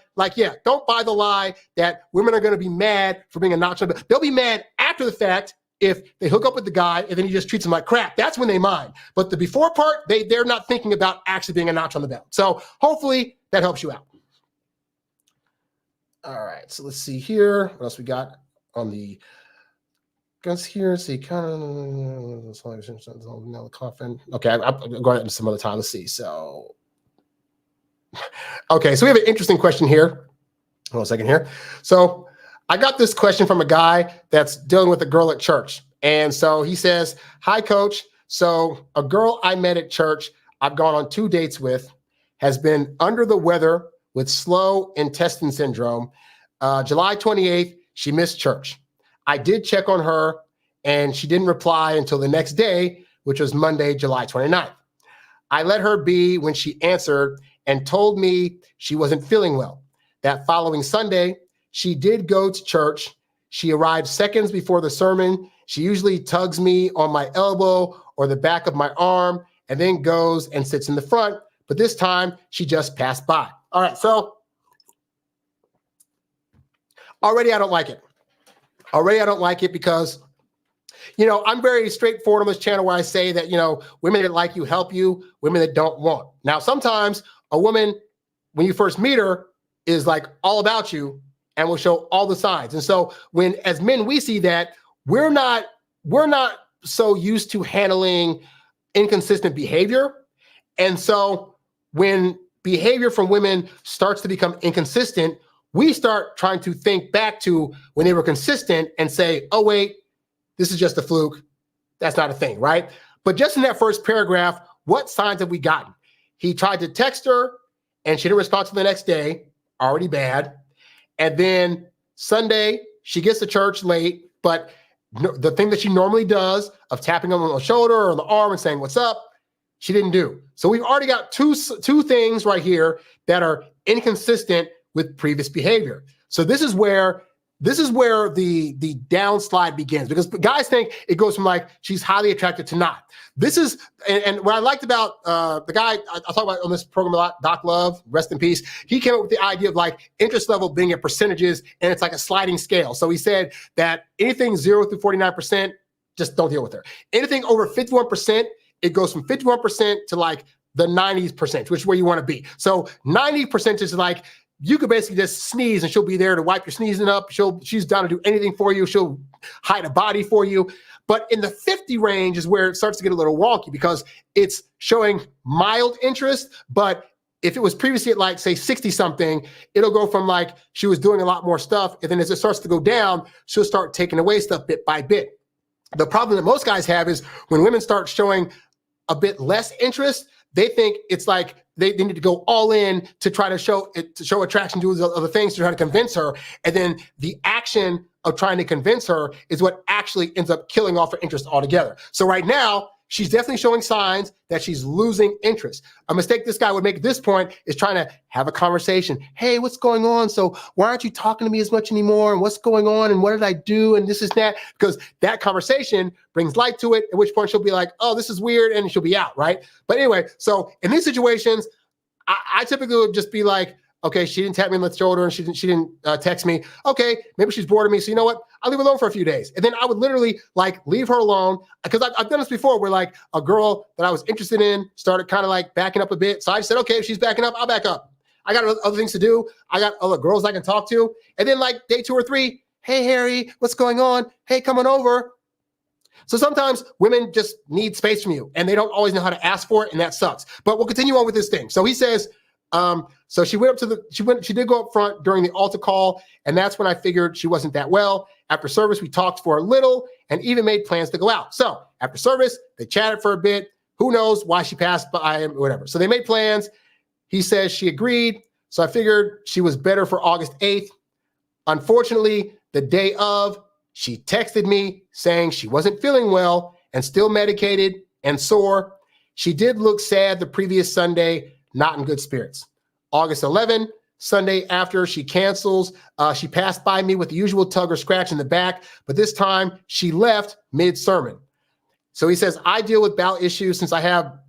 don't buy the lie that women are going to be mad for being a notch on the belt. They'll be mad after the fact if they hook up with the guy and then he just treats them like crap. That's when they mind. But the before part, they're not thinking about actually being a notch on the belt. So hopefully that helps you out. All right, so let's see here. What else we got on the guns here? See, kind of coffin. Okay, I'm going into some other time. Let's see. So, okay, so we have an interesting question here. Hold on a second here. So I got this question from a guy that's dealing with a girl at church. And so he says, hi, coach. So a girl I met at church, I've gone on 2 dates with, has been under the weather with slow intestine syndrome. July 28th, she missed church. I did check on her, and she didn't reply until the next day, which was Monday, July 29th. I let her be when she answered and told me she wasn't feeling well. That following Sunday, she did go to church. She arrived seconds before the sermon. She usually tugs me on my elbow or the back of my arm and then goes and sits in the front. But this time, she just passed by. All right, so already I don't like it. Already I don't like it because, I'm very straightforward on this channel where I say that, women that like you help you, women that don't won't. Now, sometimes a woman, when you first meet her, is like all about you and will show all the signs. And so when, as men, we see that, we're not so used to handling inconsistent behavior. And so when behavior from women starts to become inconsistent, we start trying to think back to when they were consistent and say, oh, wait, this is just a fluke. That's not a thing, right? But just in that first paragraph, what signs have we gotten? He tried to text her and she didn't respond to the next day, already bad. And then Sunday, she gets to church late, but the thing that she normally does of tapping him on the shoulder or on the arm and saying, what's up, she didn't do. So we've already got two things right here that are inconsistent with previous behavior. So this is where the downslide begins, because guys think it goes from like she's highly attracted to not. This is, and what I liked about the guy I talk about on this program a lot, Doc Love, rest in peace. He came up with the idea of like interest level being in percentages, and it's like a sliding scale. So he said that anything 0 through 49%, just don't deal with her. Anything over 51%, it goes from 51% to like the 90%, which is where you want to be. So 90% is like, you could basically just sneeze and she'll be there to wipe your sneezing up. She's down to do anything for you. She'll hide a body for you. But in the 50 range is where it starts to get a little wonky because it's showing mild interest. But if it was previously at like, say, 60 something, it'll go from like she was doing a lot more stuff. And then as it starts to go down, she'll start taking away stuff bit by bit. The problem that most guys have is when women start showing a bit less interest, they think it's like they need to go all in to try to show attraction to other things to try to convince her. And then the action of trying to convince her is what actually ends up killing off her interest altogether. So right now, she's definitely showing signs that she's losing interest. A mistake this guy would make at this point is trying to have a conversation. Hey, what's going on? So why aren't you talking to me as much anymore? And what's going on? And what did I do? And this is that. Because that conversation brings light to it, at which point she'll be like, oh, this is weird. And she'll be out, right? But anyway, so in these situations, I typically would just be like, okay, she didn't tap me on the shoulder and she didn't text me. Okay, maybe she's bored of me. So you know what? I'll leave her alone for a few days. And then I would literally like leave her alone because I've done this before where like a girl that I was interested in started kind of like backing up a bit. So I said, okay, if she's backing up, I'll back up. I got other things to do. I got other girls I can talk to. And then like day 2 or 3, hey, Harry, what's going on? Hey, come on over. So sometimes women just need space from you and they don't always know how to ask for it. And that sucks. But we'll continue on with this thing. So he says, so she went up to she did go up front during the altar call. And that's when I figured she wasn't that well. After service, we talked for a little and even made plans to go out. So after service, they chatted for a bit. Who knows why she passed by him or whatever. So they made plans. He says she agreed. So I figured she was better for August 8th. Unfortunately, the day of, she texted me saying she wasn't feeling well and still medicated and sore. She did look sad the previous Sunday, not in good spirits. August 11, Sunday after she cancels, she passed by me with the usual tug or scratch in the back, but this time she left mid-sermon. So he says, I deal with bowel issues since I have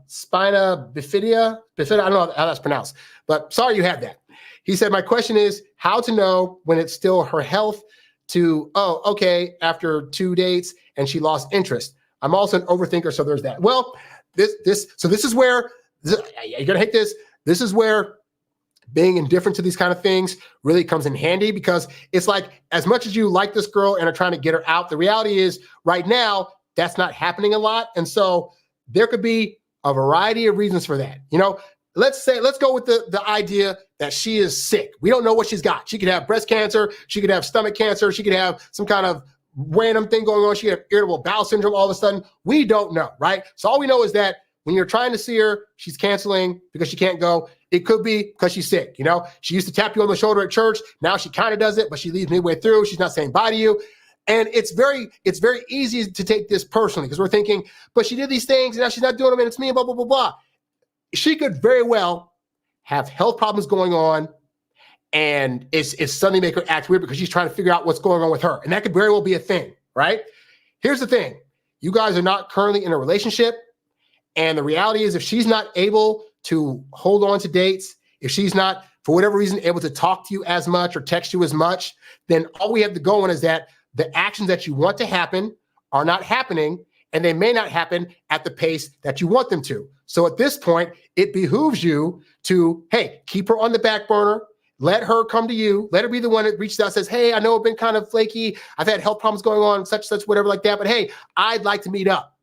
spina bifida. I don't know how that's pronounced, but sorry you had that. He said, my question is how to know when it's still her health to, oh, okay, after 2 dates and she lost interest. I'm also an overthinker, so there's that. Well, this is where, you're gonna hate this. This is where being indifferent to these kind of things really comes in handy because it's like, as much as you like this girl and are trying to get her out, the reality is right now, that's not happening a lot. And so there could be a variety of reasons for that. You know, let's go with the idea that she is sick. We don't know what she's got. She could have breast cancer. She could have stomach cancer. She could have some kind of random thing going on. She could have irritable bowel syndrome all of a sudden. We don't know, right? So all we know is that when you're trying to see her, she's canceling because she can't go. It could be because she's sick. You know, she used to tap you on the shoulder at church. Now she kind of does it, but she leaves midway through. She's not saying bye to you. And it's very easy to take this personally because we're thinking, but she did these things and now she's not doing them and it's me and blah, blah, blah, blah. She could very well have health problems going on and it's suddenly make her act weird because she's trying to figure out what's going on with her. And that could very well be a thing, right? Here's the thing. You guys are not currently in a relationship. And the reality is if she's not able to hold on to dates, if she's not, for whatever reason, able to talk to you as much or text you as much, then all we have to go on is that the actions that you want to happen are not happening, and they may not happen at the pace that you want them to. So at this point, it behooves you to, hey, keep her on the back burner. Let her come to you. Let her be the one that reaches out and says, hey, I know I've been kind of flaky. I've had health problems going on, such, whatever like that. But hey, I'd like to meet up.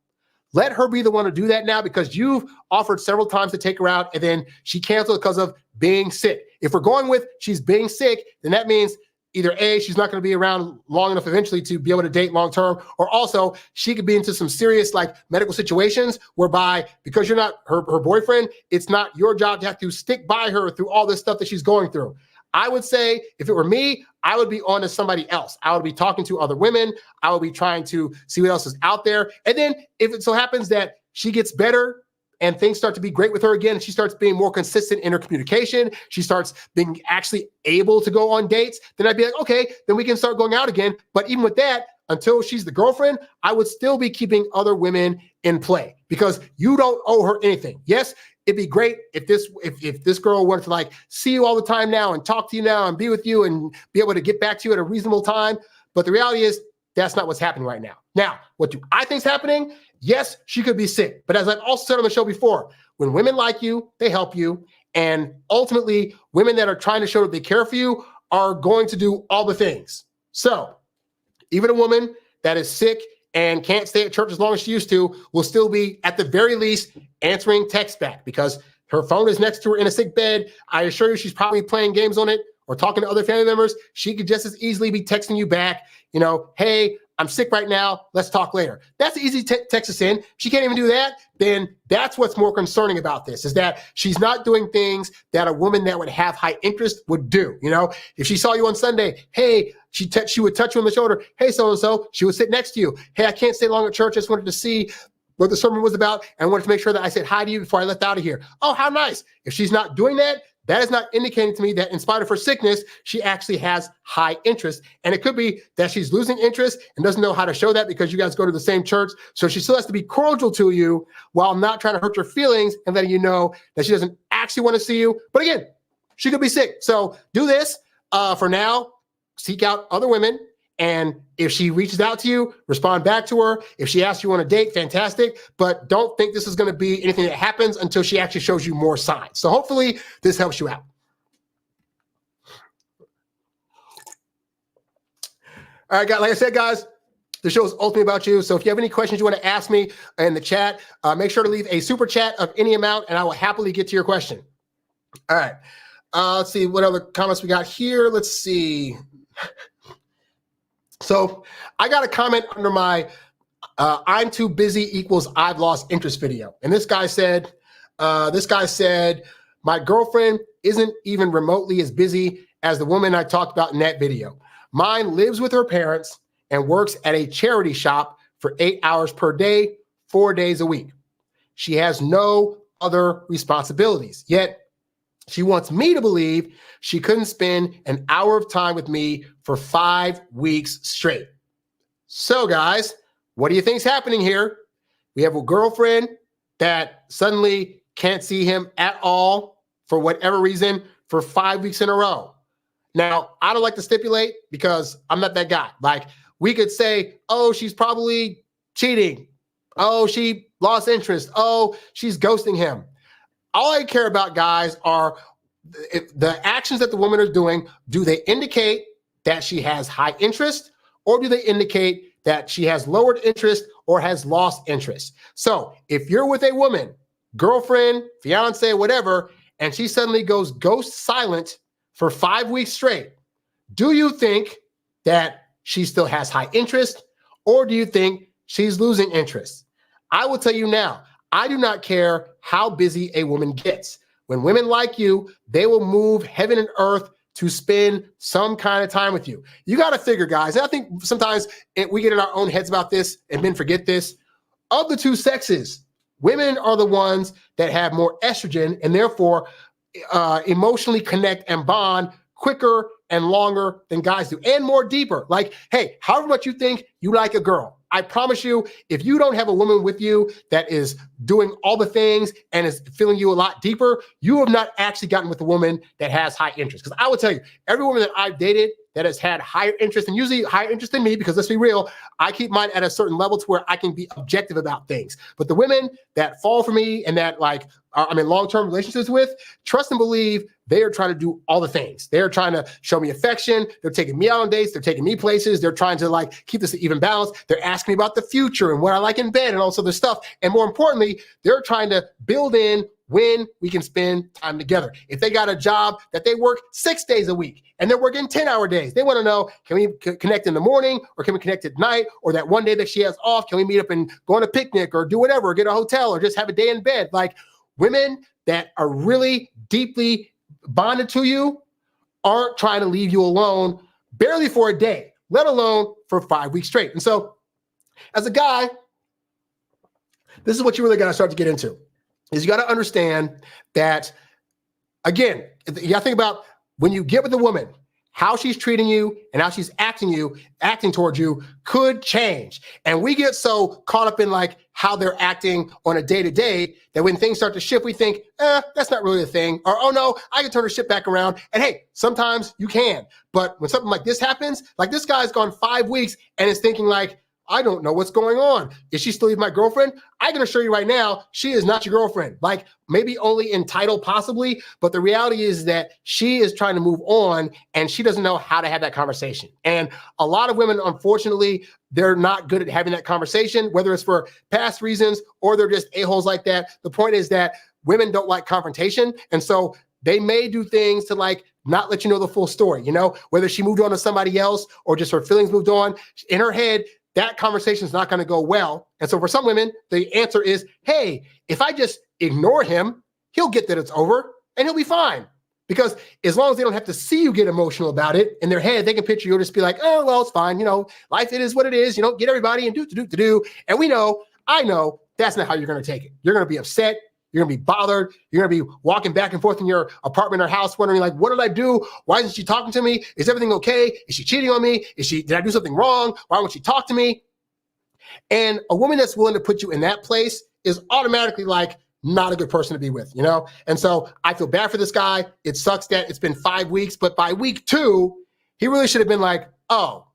Let her be the one to do that now because you've offered several times to take her out and then she canceled because of being sick. If we're going with she's being sick, then that means either A, she's not going to be around long enough eventually to be able to date long term, or also she could be into some serious like medical situations whereby because you're not her boyfriend, it's not your job to have to stick by her through all this stuff that she's going through. I would say if it were me, I would be on to somebody else. I would be talking to other women. I would be trying to see what else is out there. And then if it so happens that she gets better and things start to be great with her again, and she starts being more consistent in her communication, she starts being actually able to go on dates, then I'd be like, okay, then we can start going out again. But even with that, until she's the girlfriend, I would still be keeping other women in play because you don't owe her anything. Yes, it'd be great if this girl wanted to like see you all the time now and talk to you now and be with you and be able to get back to you at a reasonable time. But the reality is that's not what's happening right now. Now, what do I think is happening? Yes, she could be sick. But as I've also said on the show before, when women like you, they help you. And ultimately, women that are trying to show that they care for you are going to do all the things. So even a woman that is sick and can't stay at church as long as she used to will still be, at the very least, answering texts back because her phone is next to her in a sick bed. I assure you she's probably playing games on it or talking to other family members. She could just as easily be texting you back, hey, I'm sick right now. Let's talk later. That's easy text to send. She can't even do that. Then that's what's more concerning about this is that she's not doing things that a woman that would have high interest would do. If she saw you on Sunday, hey, she would touch you on the shoulder. Hey, so-and-so, she would sit next to you. Hey, I can't stay long at church. I just wanted to see what the sermon was about and wanted to make sure that I said hi to you before I left out of here. Oh, how nice. If she's not doing that, that is not indicating to me that in spite of her sickness, she actually has high interest. And it could be that she's losing interest and doesn't know how to show that because you guys go to the same church. So she still has to be cordial to you while not trying to hurt your feelings and letting you know that she doesn't actually want to see you. But again, she could be sick. So do this for now. Seek out other women. And if she reaches out to you, respond back to her. If she asks you on a date, fantastic. But don't think this is going to be anything that happens until she actually shows you more signs. So hopefully this helps you out. All right, guys. Like I said, guys, the show is ultimately about you. So if you have any questions you want to ask me in the chat, make sure to leave a super chat of any amount, and I will happily get to your question. All right. Let's see what other comments we got here. Let's see. So I got a comment under my I'm too busy equals I've lost interest video. And this guy said, my girlfriend isn't even remotely as busy as the woman I talked about in that video. Mine lives with her parents and works at a charity shop for 8 hours per day, 4 days a week. She has no other responsibilities. Yet she wants me to believe she couldn't spend an hour of time with me for 5 weeks straight. So guys, what do you think's happening here? We have a girlfriend that suddenly can't see him at all for whatever reason for 5 weeks in a row. Now, I don't like to stipulate because I'm not that guy. Like we could say, oh, she's probably cheating. Oh, she lost interest. Oh, she's ghosting him. All I care about, guys, are the actions that the women are doing. Do they indicate that she has high interest, or do they indicate that she has lowered interest or has lost interest? So if you're with a woman, girlfriend, fiance, whatever, and she suddenly goes ghost silent for 5 weeks straight, do you think that she still has high interest, or do you think she's losing interest? I will tell you now, I do not care how busy a woman gets. When women like you, they will move heaven and earth to spend some kind of time with you. You got to figure, guys, and I think sometimes we get in our own heads about this and men forget this. Of the two sexes, women are the ones that have more estrogen and therefore emotionally connect and bond quicker and longer than guys do, and more deeper. Like, hey, however much you think you like a girl, I promise you, if you don't have a woman with you that is doing all the things and is feeling you a lot deeper, you have not actually gotten with a woman that has high interest. Because I will tell you, every woman that I've dated that has had higher interest, and usually higher interest than me, because let's be real, I keep mine at a certain level to where I can be objective about things. But the women that fall for me and that I'm in long-term relationships with, trust and believe they are trying to do all the things. They're trying to show me affection. They're taking me out on dates. They're taking me places. They're trying to keep this even balance. They're asking me about the future and what I like in bed and all this other stuff. And more importantly, they're trying to build in when we can spend time together. If they got a job that they work 6 days a week and they're working 10-hour days, they want to know, can we connect in the morning, or can we connect at night, or that one day that she has off, can we meet up and go on a picnic or do whatever, or get a hotel or just have a day in bed? Like, women that are really deeply bonded to you aren't trying to leave you alone barely for a day, let alone for 5 weeks straight. And so as a guy, this is what you really got to start to get into, is you got to understand that, again, you got to think about when you get with a woman, how she's treating you and how she's acting towards you could change. And we get so caught up in how they're acting on a day-to-day that when things start to shift, we think, that's not really a thing. Or, oh no, I can turn the shit back around. And hey, sometimes you can. But when something like this happens, like this guy's gone 5 weeks and is thinking I don't know what's going on. Is she still even my girlfriend? I can assure you right now, she is not your girlfriend. Like maybe only in title possibly, but the reality is that she is trying to move on and she doesn't know how to have that conversation. And a lot of women, unfortunately, they're not good at having that conversation, whether it's for past reasons or they're just a-holes like that. The point is that women don't like confrontation. And so they may do things to like not let you know the full story, you know, whether she moved on to somebody else or just her feelings moved on. In her head, that conversation is not going to go well. And so for some women, the answer is, hey, if I just ignore him, he'll get that it's over and he'll be fine. Because as long as they don't have to see you get emotional about it, in their head, they can picture you'll just be like, oh, well, it's fine. You know, life, it is what it is. You don't get everybody and do. And I know that's not how you're going to take it. You're going to be upset. You're going to be bothered. You're going to be walking back and forth in your apartment or house wondering like, what did I do? Why isn't she talking to me? Is everything okay? Is she cheating on me? Did I do something wrong? Why won't she talk to me? And a woman that's willing to put you in that place is automatically like not a good person to be with, you know? And so I feel bad for this guy. It sucks that it's been 5 weeks, but by week 2, he really should have been like, oh,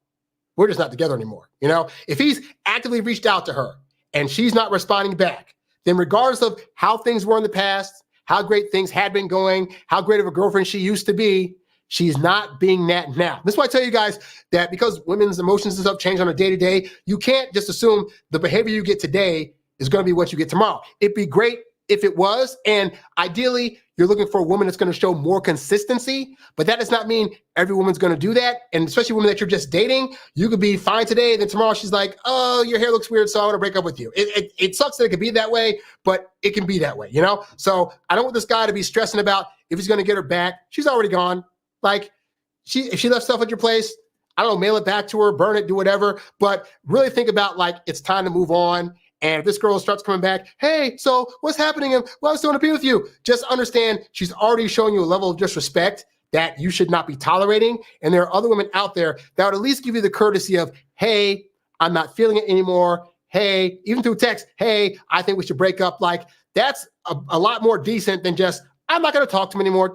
we're just not together anymore. You know, if he's actively reached out to her and she's not responding back, then regardless of how things were in the past, how great things had been going, how great of a girlfriend she used to be, she's not being that now. This is why I tell you guys that because women's emotions and stuff change on a day-to-day, you can't just assume the behavior you get today is going to be what you get tomorrow. It'd be great if it was, and ideally, you're looking for a woman that's going to show more consistency, but that does not mean every woman's going to do that, and especially women that you're just dating, you could be fine today, then tomorrow she's like, oh, your hair looks weird, so I want to break up with you. It sucks that it could be that way, but it can be that way, you know? So I don't want this guy to be stressing about if he's going to get her back. She's already gone. Like, if she left stuff at your place, I don't know, mail it back to her, burn it, do whatever, but really think about, like, it's time to move on. And if this girl starts coming back, hey, so what's happening? Well, I still want to be with you. Just understand she's already showing you a level of disrespect that you should not be tolerating. And there are other women out there that would at least give you the courtesy of, hey, I'm not feeling it anymore. Hey, even through text, hey, I think we should break up. Like, that's a lot more decent than just, I'm not going to talk to him anymore.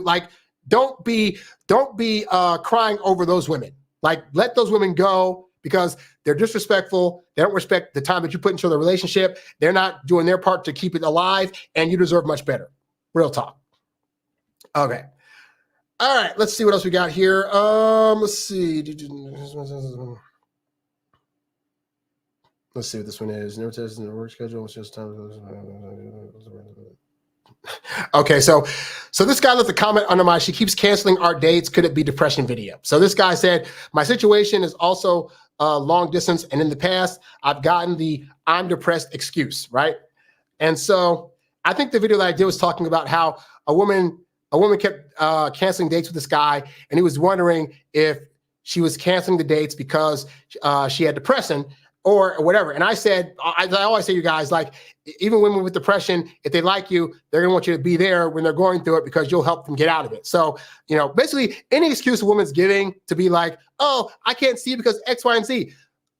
Like, don't be crying over those women. Like, let those women go. Because they're disrespectful. They don't respect the time that you put into the relationship. They're not doing their part to keep it alive, and you deserve much better. Real talk. Okay. All right. Let's see what else we got here. Let's see. Let's see what this one is. Never tested the work schedule. It's just time. Okay, so this guy left a comment under she keeps canceling our dates. Could it be depression video? So this guy said, my situation is also long distance. And in the past, I've gotten the I'm depressed excuse, right? And so I think the video that I did was talking about how a woman kept canceling dates with this guy. And he was wondering if she was canceling the dates because she had depression or whatever. And I said, I always say to you guys, like, even women with depression, if they like you, they're gonna want you to be there when they're going through it because you'll help them get out of it. So, you know, basically any excuse a woman's giving to be like, oh, I can't see you because X, Y, and Z.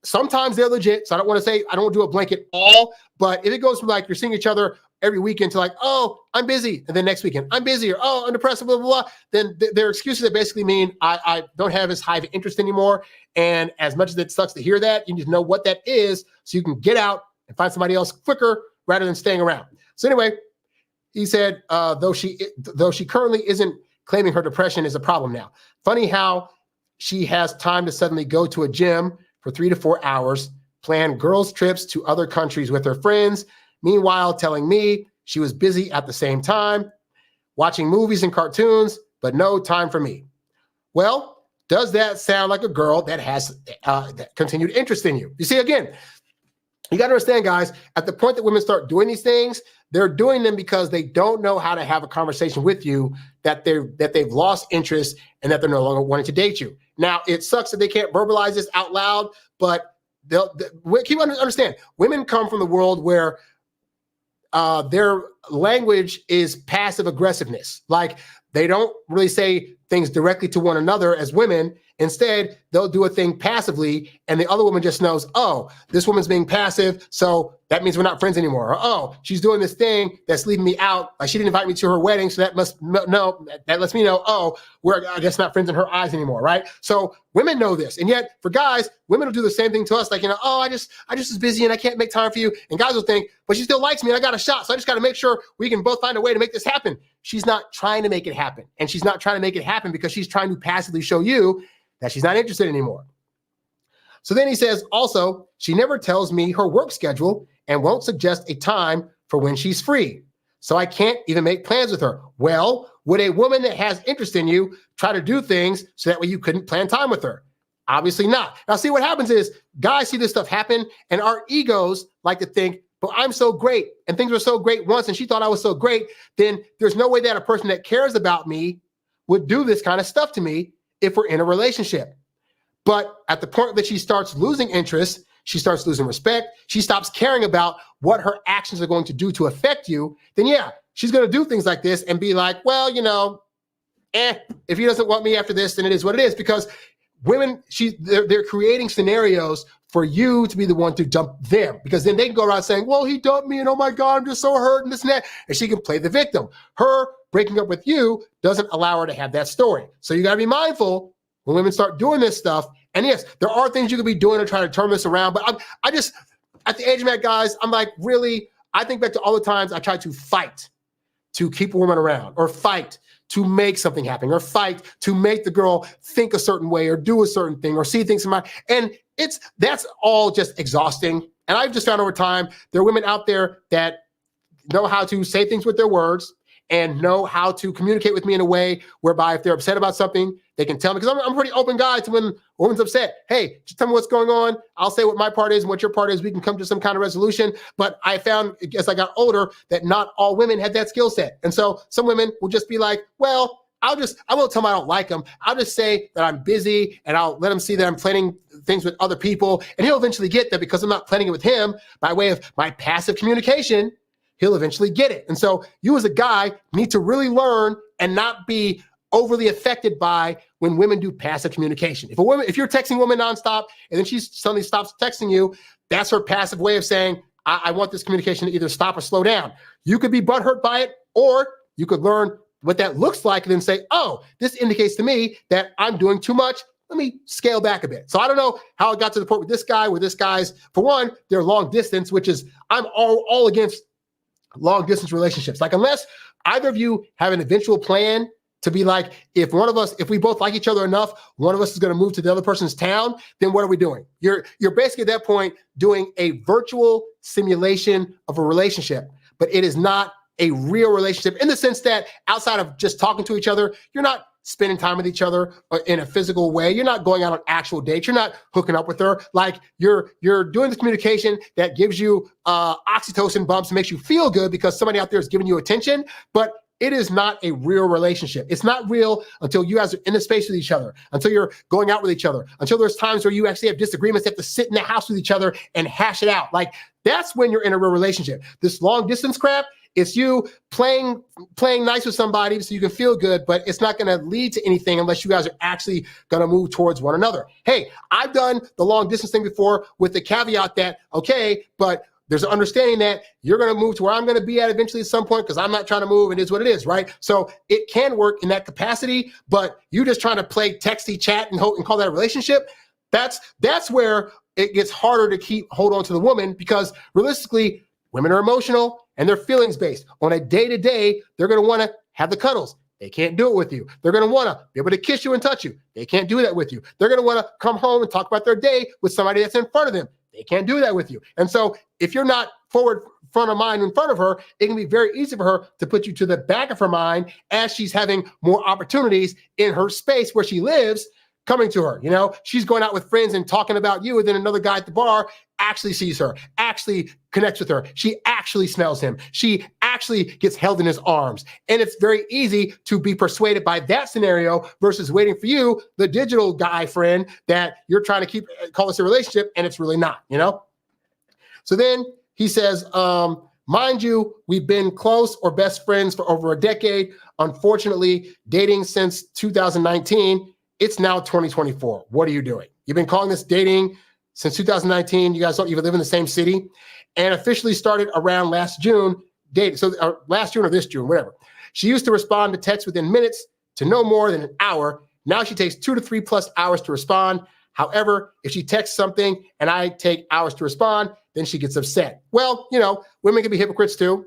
Sometimes they're legit. So I don't want to do a blanket all, but if it goes from like you're seeing each other every weekend to like, oh, I'm busy. And then next weekend, I'm busy, or oh, I'm depressed, blah, blah, blah. Then there are excuses that basically mean I don't have as high of interest anymore. And as much as it sucks to hear that, you need to know what that is so you can get out and find somebody else quicker rather than staying around. So anyway, he said, though she currently isn't claiming her depression is a problem now. Funny how she has time to suddenly go to a gym for 3 to 4 hours, plan girls' trips to other countries with her friends, meanwhile telling me she was busy at the same time, watching movies and cartoons, but no time for me. Well, does that sound like a girl that has that continued interest in you? You see, again, you got to understand, guys, at the point that women start doing these things, they're doing them because they don't know how to have a conversation with you, that they've lost interest and that they're no longer wanting to date you. Now, it sucks that they can't verbalize this out loud, but understand, women come from the world where their language is passive aggressiveness. Like, they don't really say things directly to one another as women. Instead, they'll do a thing passively, and the other woman just knows, oh, this woman's being passive, so that means we're not friends anymore. Or, oh, she's doing this thing that's leaving me out. Like, she didn't invite me to her wedding, so that lets me know, oh, we're, I guess, not friends in her eyes anymore, right? So women know this, and yet for guys, women will do the same thing to us, like, oh, I just was busy and I can't make time for you. And guys will think, but she still likes me and I got a shot, so I just got to make sure we can both find a way to make this happen. She's not trying to make it happen, and she's not trying to make it happen because she's trying to passively show you that she's not interested anymore. So then he says, also, she never tells me her work schedule and won't suggest a time for when she's free. So I can't even make plans with her. Well, would a woman that has interest in you try to do things so that way you couldn't plan time with her? Obviously not. Now, see, what happens is guys see this stuff happen, and our egos like to think, but I'm so great, and things were so great once, and she thought I was so great, then there's no way that a person that cares about me would do this kind of stuff to me if we're in a relationship. But at the point that she starts losing interest, she starts losing respect, she stops caring about what her actions are going to do to affect you, then yeah, she's going to do things like this and be like, well, if he doesn't want me after this, then it is what it is. Because women, they're creating scenarios for you to be the one to dump them, because then they can go around saying, well, he dumped me and oh my God, I'm just so hurt and this and that. And she can play the victim. Her breaking up with you doesn't allow her to have that story. So you got to be mindful when women start doing this stuff. And yes, there are things you could be doing to try to turn this around. But I just, at the age I'm at, guys, I'm like, really, I think back to all the times I tried to fight to keep a woman around, or fight to make something happen, or fight to make the girl think a certain way or do a certain thing or see things in my, and that's all just exhausting. And I've just found over time, there are women out there that know how to say things with their words and know how to communicate with me in a way whereby if they're upset about something, they can tell me, because I'm a pretty open guy to when a woman's upset. Hey, just tell me what's going on. I'll say what my part is and what your part is. We can come to some kind of resolution. But I found as I got older that not all women had that skill set. And so some women will just be like, well, I won't tell them I don't like them. I'll just say that I'm busy, and I'll let him see that I'm planning things with other people. And he'll eventually get that because I'm not planning it with him by way of my passive communication. He'll eventually get it. And so you as a guy need to really learn and not be overly affected by when women do passive communication. If you're texting a woman nonstop and then she suddenly stops texting you, that's her passive way of saying, I want this communication to either stop or slow down. You could be butthurt by it, or you could learn what that looks like and then say, oh, this indicates to me that I'm doing too much. Let me scale back a bit. So I don't know how it got to the point with this guy, where this guy's, for one, they're long distance, which is, I'm all against long distance relationships. Like, unless either of you have an eventual plan to be like, if we both like each other enough, one of us is going to move to the other person's town, then what are we doing? You're basically at that point doing a virtual simulation of a relationship, but it is not a real relationship in the sense that outside of just talking to each other, you're not spending time with each other in a physical way. You're not going out on actual dates. You're not hooking up with her. Like, you're doing this communication that gives you oxytocin bumps and makes you feel good because somebody out there is giving you attention, but it is not a real relationship. It's not real until you guys are in a space with each other, until you're going out with each other, until there's times where you actually have disagreements, you have to sit in the house with each other and hash it out. Like, that's when you're in a real relationship. This long distance crap, it's you playing nice with somebody so you can feel good, but it's not going to lead to anything unless you guys are actually going to move towards one another. Hey, I've done the long distance thing before with the caveat that, okay, but there's an understanding that you're going to move to where I'm going to be at eventually at some point, because I'm not trying to move. It is what it is, right? So it can work in that capacity, but you just trying to play texty chat and call that a relationship. That's where it gets harder to hold on to the woman, because realistically, women are emotional and they're feelings based. On a day-to-day, they're going to want to have the cuddles. They can't do it with you. They're going to want to be able to kiss you and touch you. They can't do that with you. They're going to want to come home and talk about their day with somebody that's in front of them. They can't do that with you. And so if you're not front of mind in front of her, it can be very easy for her to put you to the back of her mind as she's having more opportunities in her space where she lives coming to her. She's going out with friends and talking about you, and then another guy at the bar actually sees her, actually connects with her. She actually smells him. She actually gets held in his arms. And it's very easy to be persuaded by that scenario versus waiting for you, the digital guy friend that you're trying to call this a relationship, and it's really not, So then he says, Mind you, we've been close or best friends for over a decade. Unfortunately, dating since 2019, it's now 2024. What are you doing? You've been calling this dating since 2019. You guys don't even live in the same city, and officially started around last June dating. So last June or this June, whatever. She used to respond to texts within minutes to no more than an hour. Now she takes 2 to 3 plus hours to respond. However, if she texts something and I take hours to respond, then she gets upset. Well, women can be hypocrites too.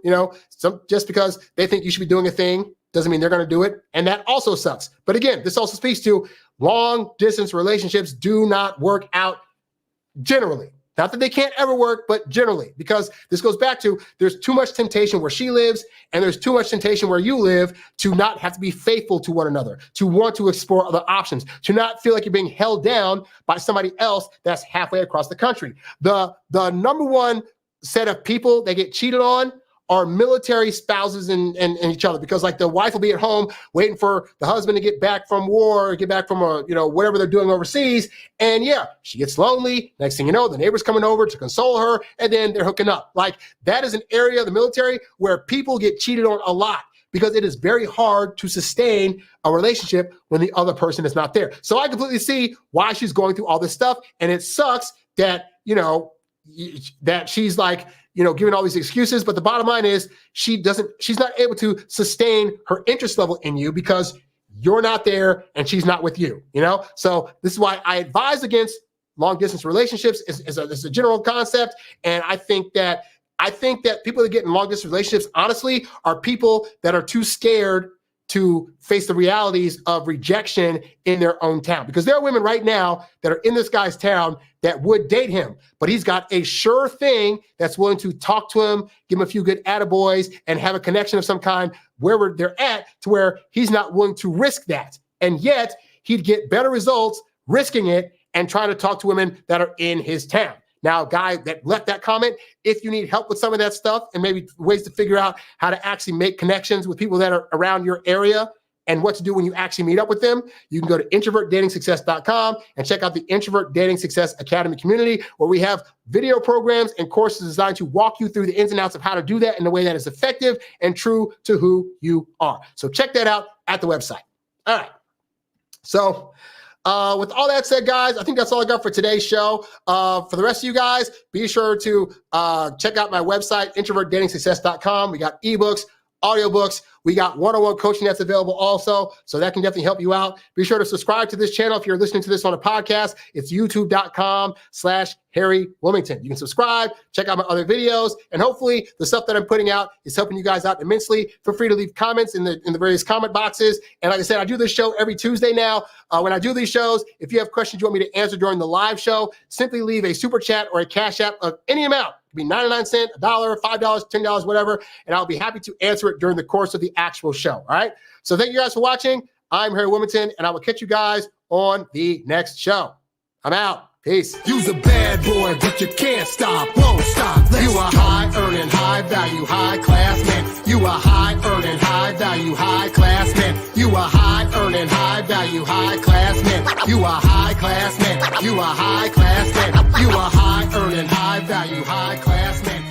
Just because they think you should be doing a thing doesn't mean they're going to do it. And that also sucks. But again, this also speaks to long distance relationships do not work out generally. Not that they can't ever work, but generally, because this goes back to there's too much temptation where she lives and there's too much temptation where you live to not have to be faithful to one another, to want to explore other options, to not feel like you're being held down by somebody else that's halfway across the country. The number one set of people that get cheated on are military spouses and each other, because like the wife will be at home waiting for the husband to get back from war, or get back from whatever they're doing overseas. And yeah, she gets lonely. Next thing you know, the neighbor's coming over to console her, and then they're hooking up. Like that is an area of the military where people get cheated on a lot, because it is very hard to sustain a relationship when the other person is not there. So I completely see why she's going through all this stuff. And it sucks that, that she's like, giving all these excuses, but the bottom line is she's not able to sustain her interest level in you because you're not there and she's not with you, So this is why I advise against long distance relationships is a general concept. And I think that people that get in long distance relationships, honestly, are people that are too scared to face the realities of rejection in their own town. Because there are women right now that are in this guy's town that would date him, but he's got a sure thing that's willing to talk to him, give him a few good attaboys, and have a connection of some kind wherever they're at, to where he's not willing to risk that. And yet he'd get better results risking it and trying to talk to women that are in his town. Now, guy that left that comment, if you need help with some of that stuff and maybe ways to figure out how to actually make connections with people that are around your area and what to do when you actually meet up with them, you can go to introvertdatingsuccess.com and check out the Introvert Dating Success Academy community, where we have video programs and courses designed to walk you through the ins and outs of how to do that in a way that is effective and true to who you are. So check that out at the website. All right. So with all that said, guys, I think that's all I got for today's show. For the rest of you guys, be sure to check out my website, introvertdatingsuccess.com. We got ebooks, audiobooks. We got one-on-one coaching that's available also, so that can definitely help you out. Be sure to subscribe to this channel if you're listening to this on a podcast. It's youtube.com/Harry Wilmington. You can subscribe, check out my other videos, and hopefully the stuff that I'm putting out is helping you guys out immensely. Feel free to leave comments in the various comment boxes. And like I said, I do this show every Tuesday now. When I do these shows, if you have questions you want me to answer during the live show, simply leave a super chat or a cash app of any amount. It could be 99 cents, $1, $5, $10, whatever, and I'll be happy to answer it during the course of the actual show. All right. So thank you guys for watching. I'm Harry Wilmington, and I will catch you guys on the next show. I'm out. Peace. You's a bad boy, but you can't stop, won't stop. You a high earning, high value, high class man. You a high earning, high value, high class man. You a high earning, high value, high class man. You a high class man. You a high class man. You a high earning, high value, high class man.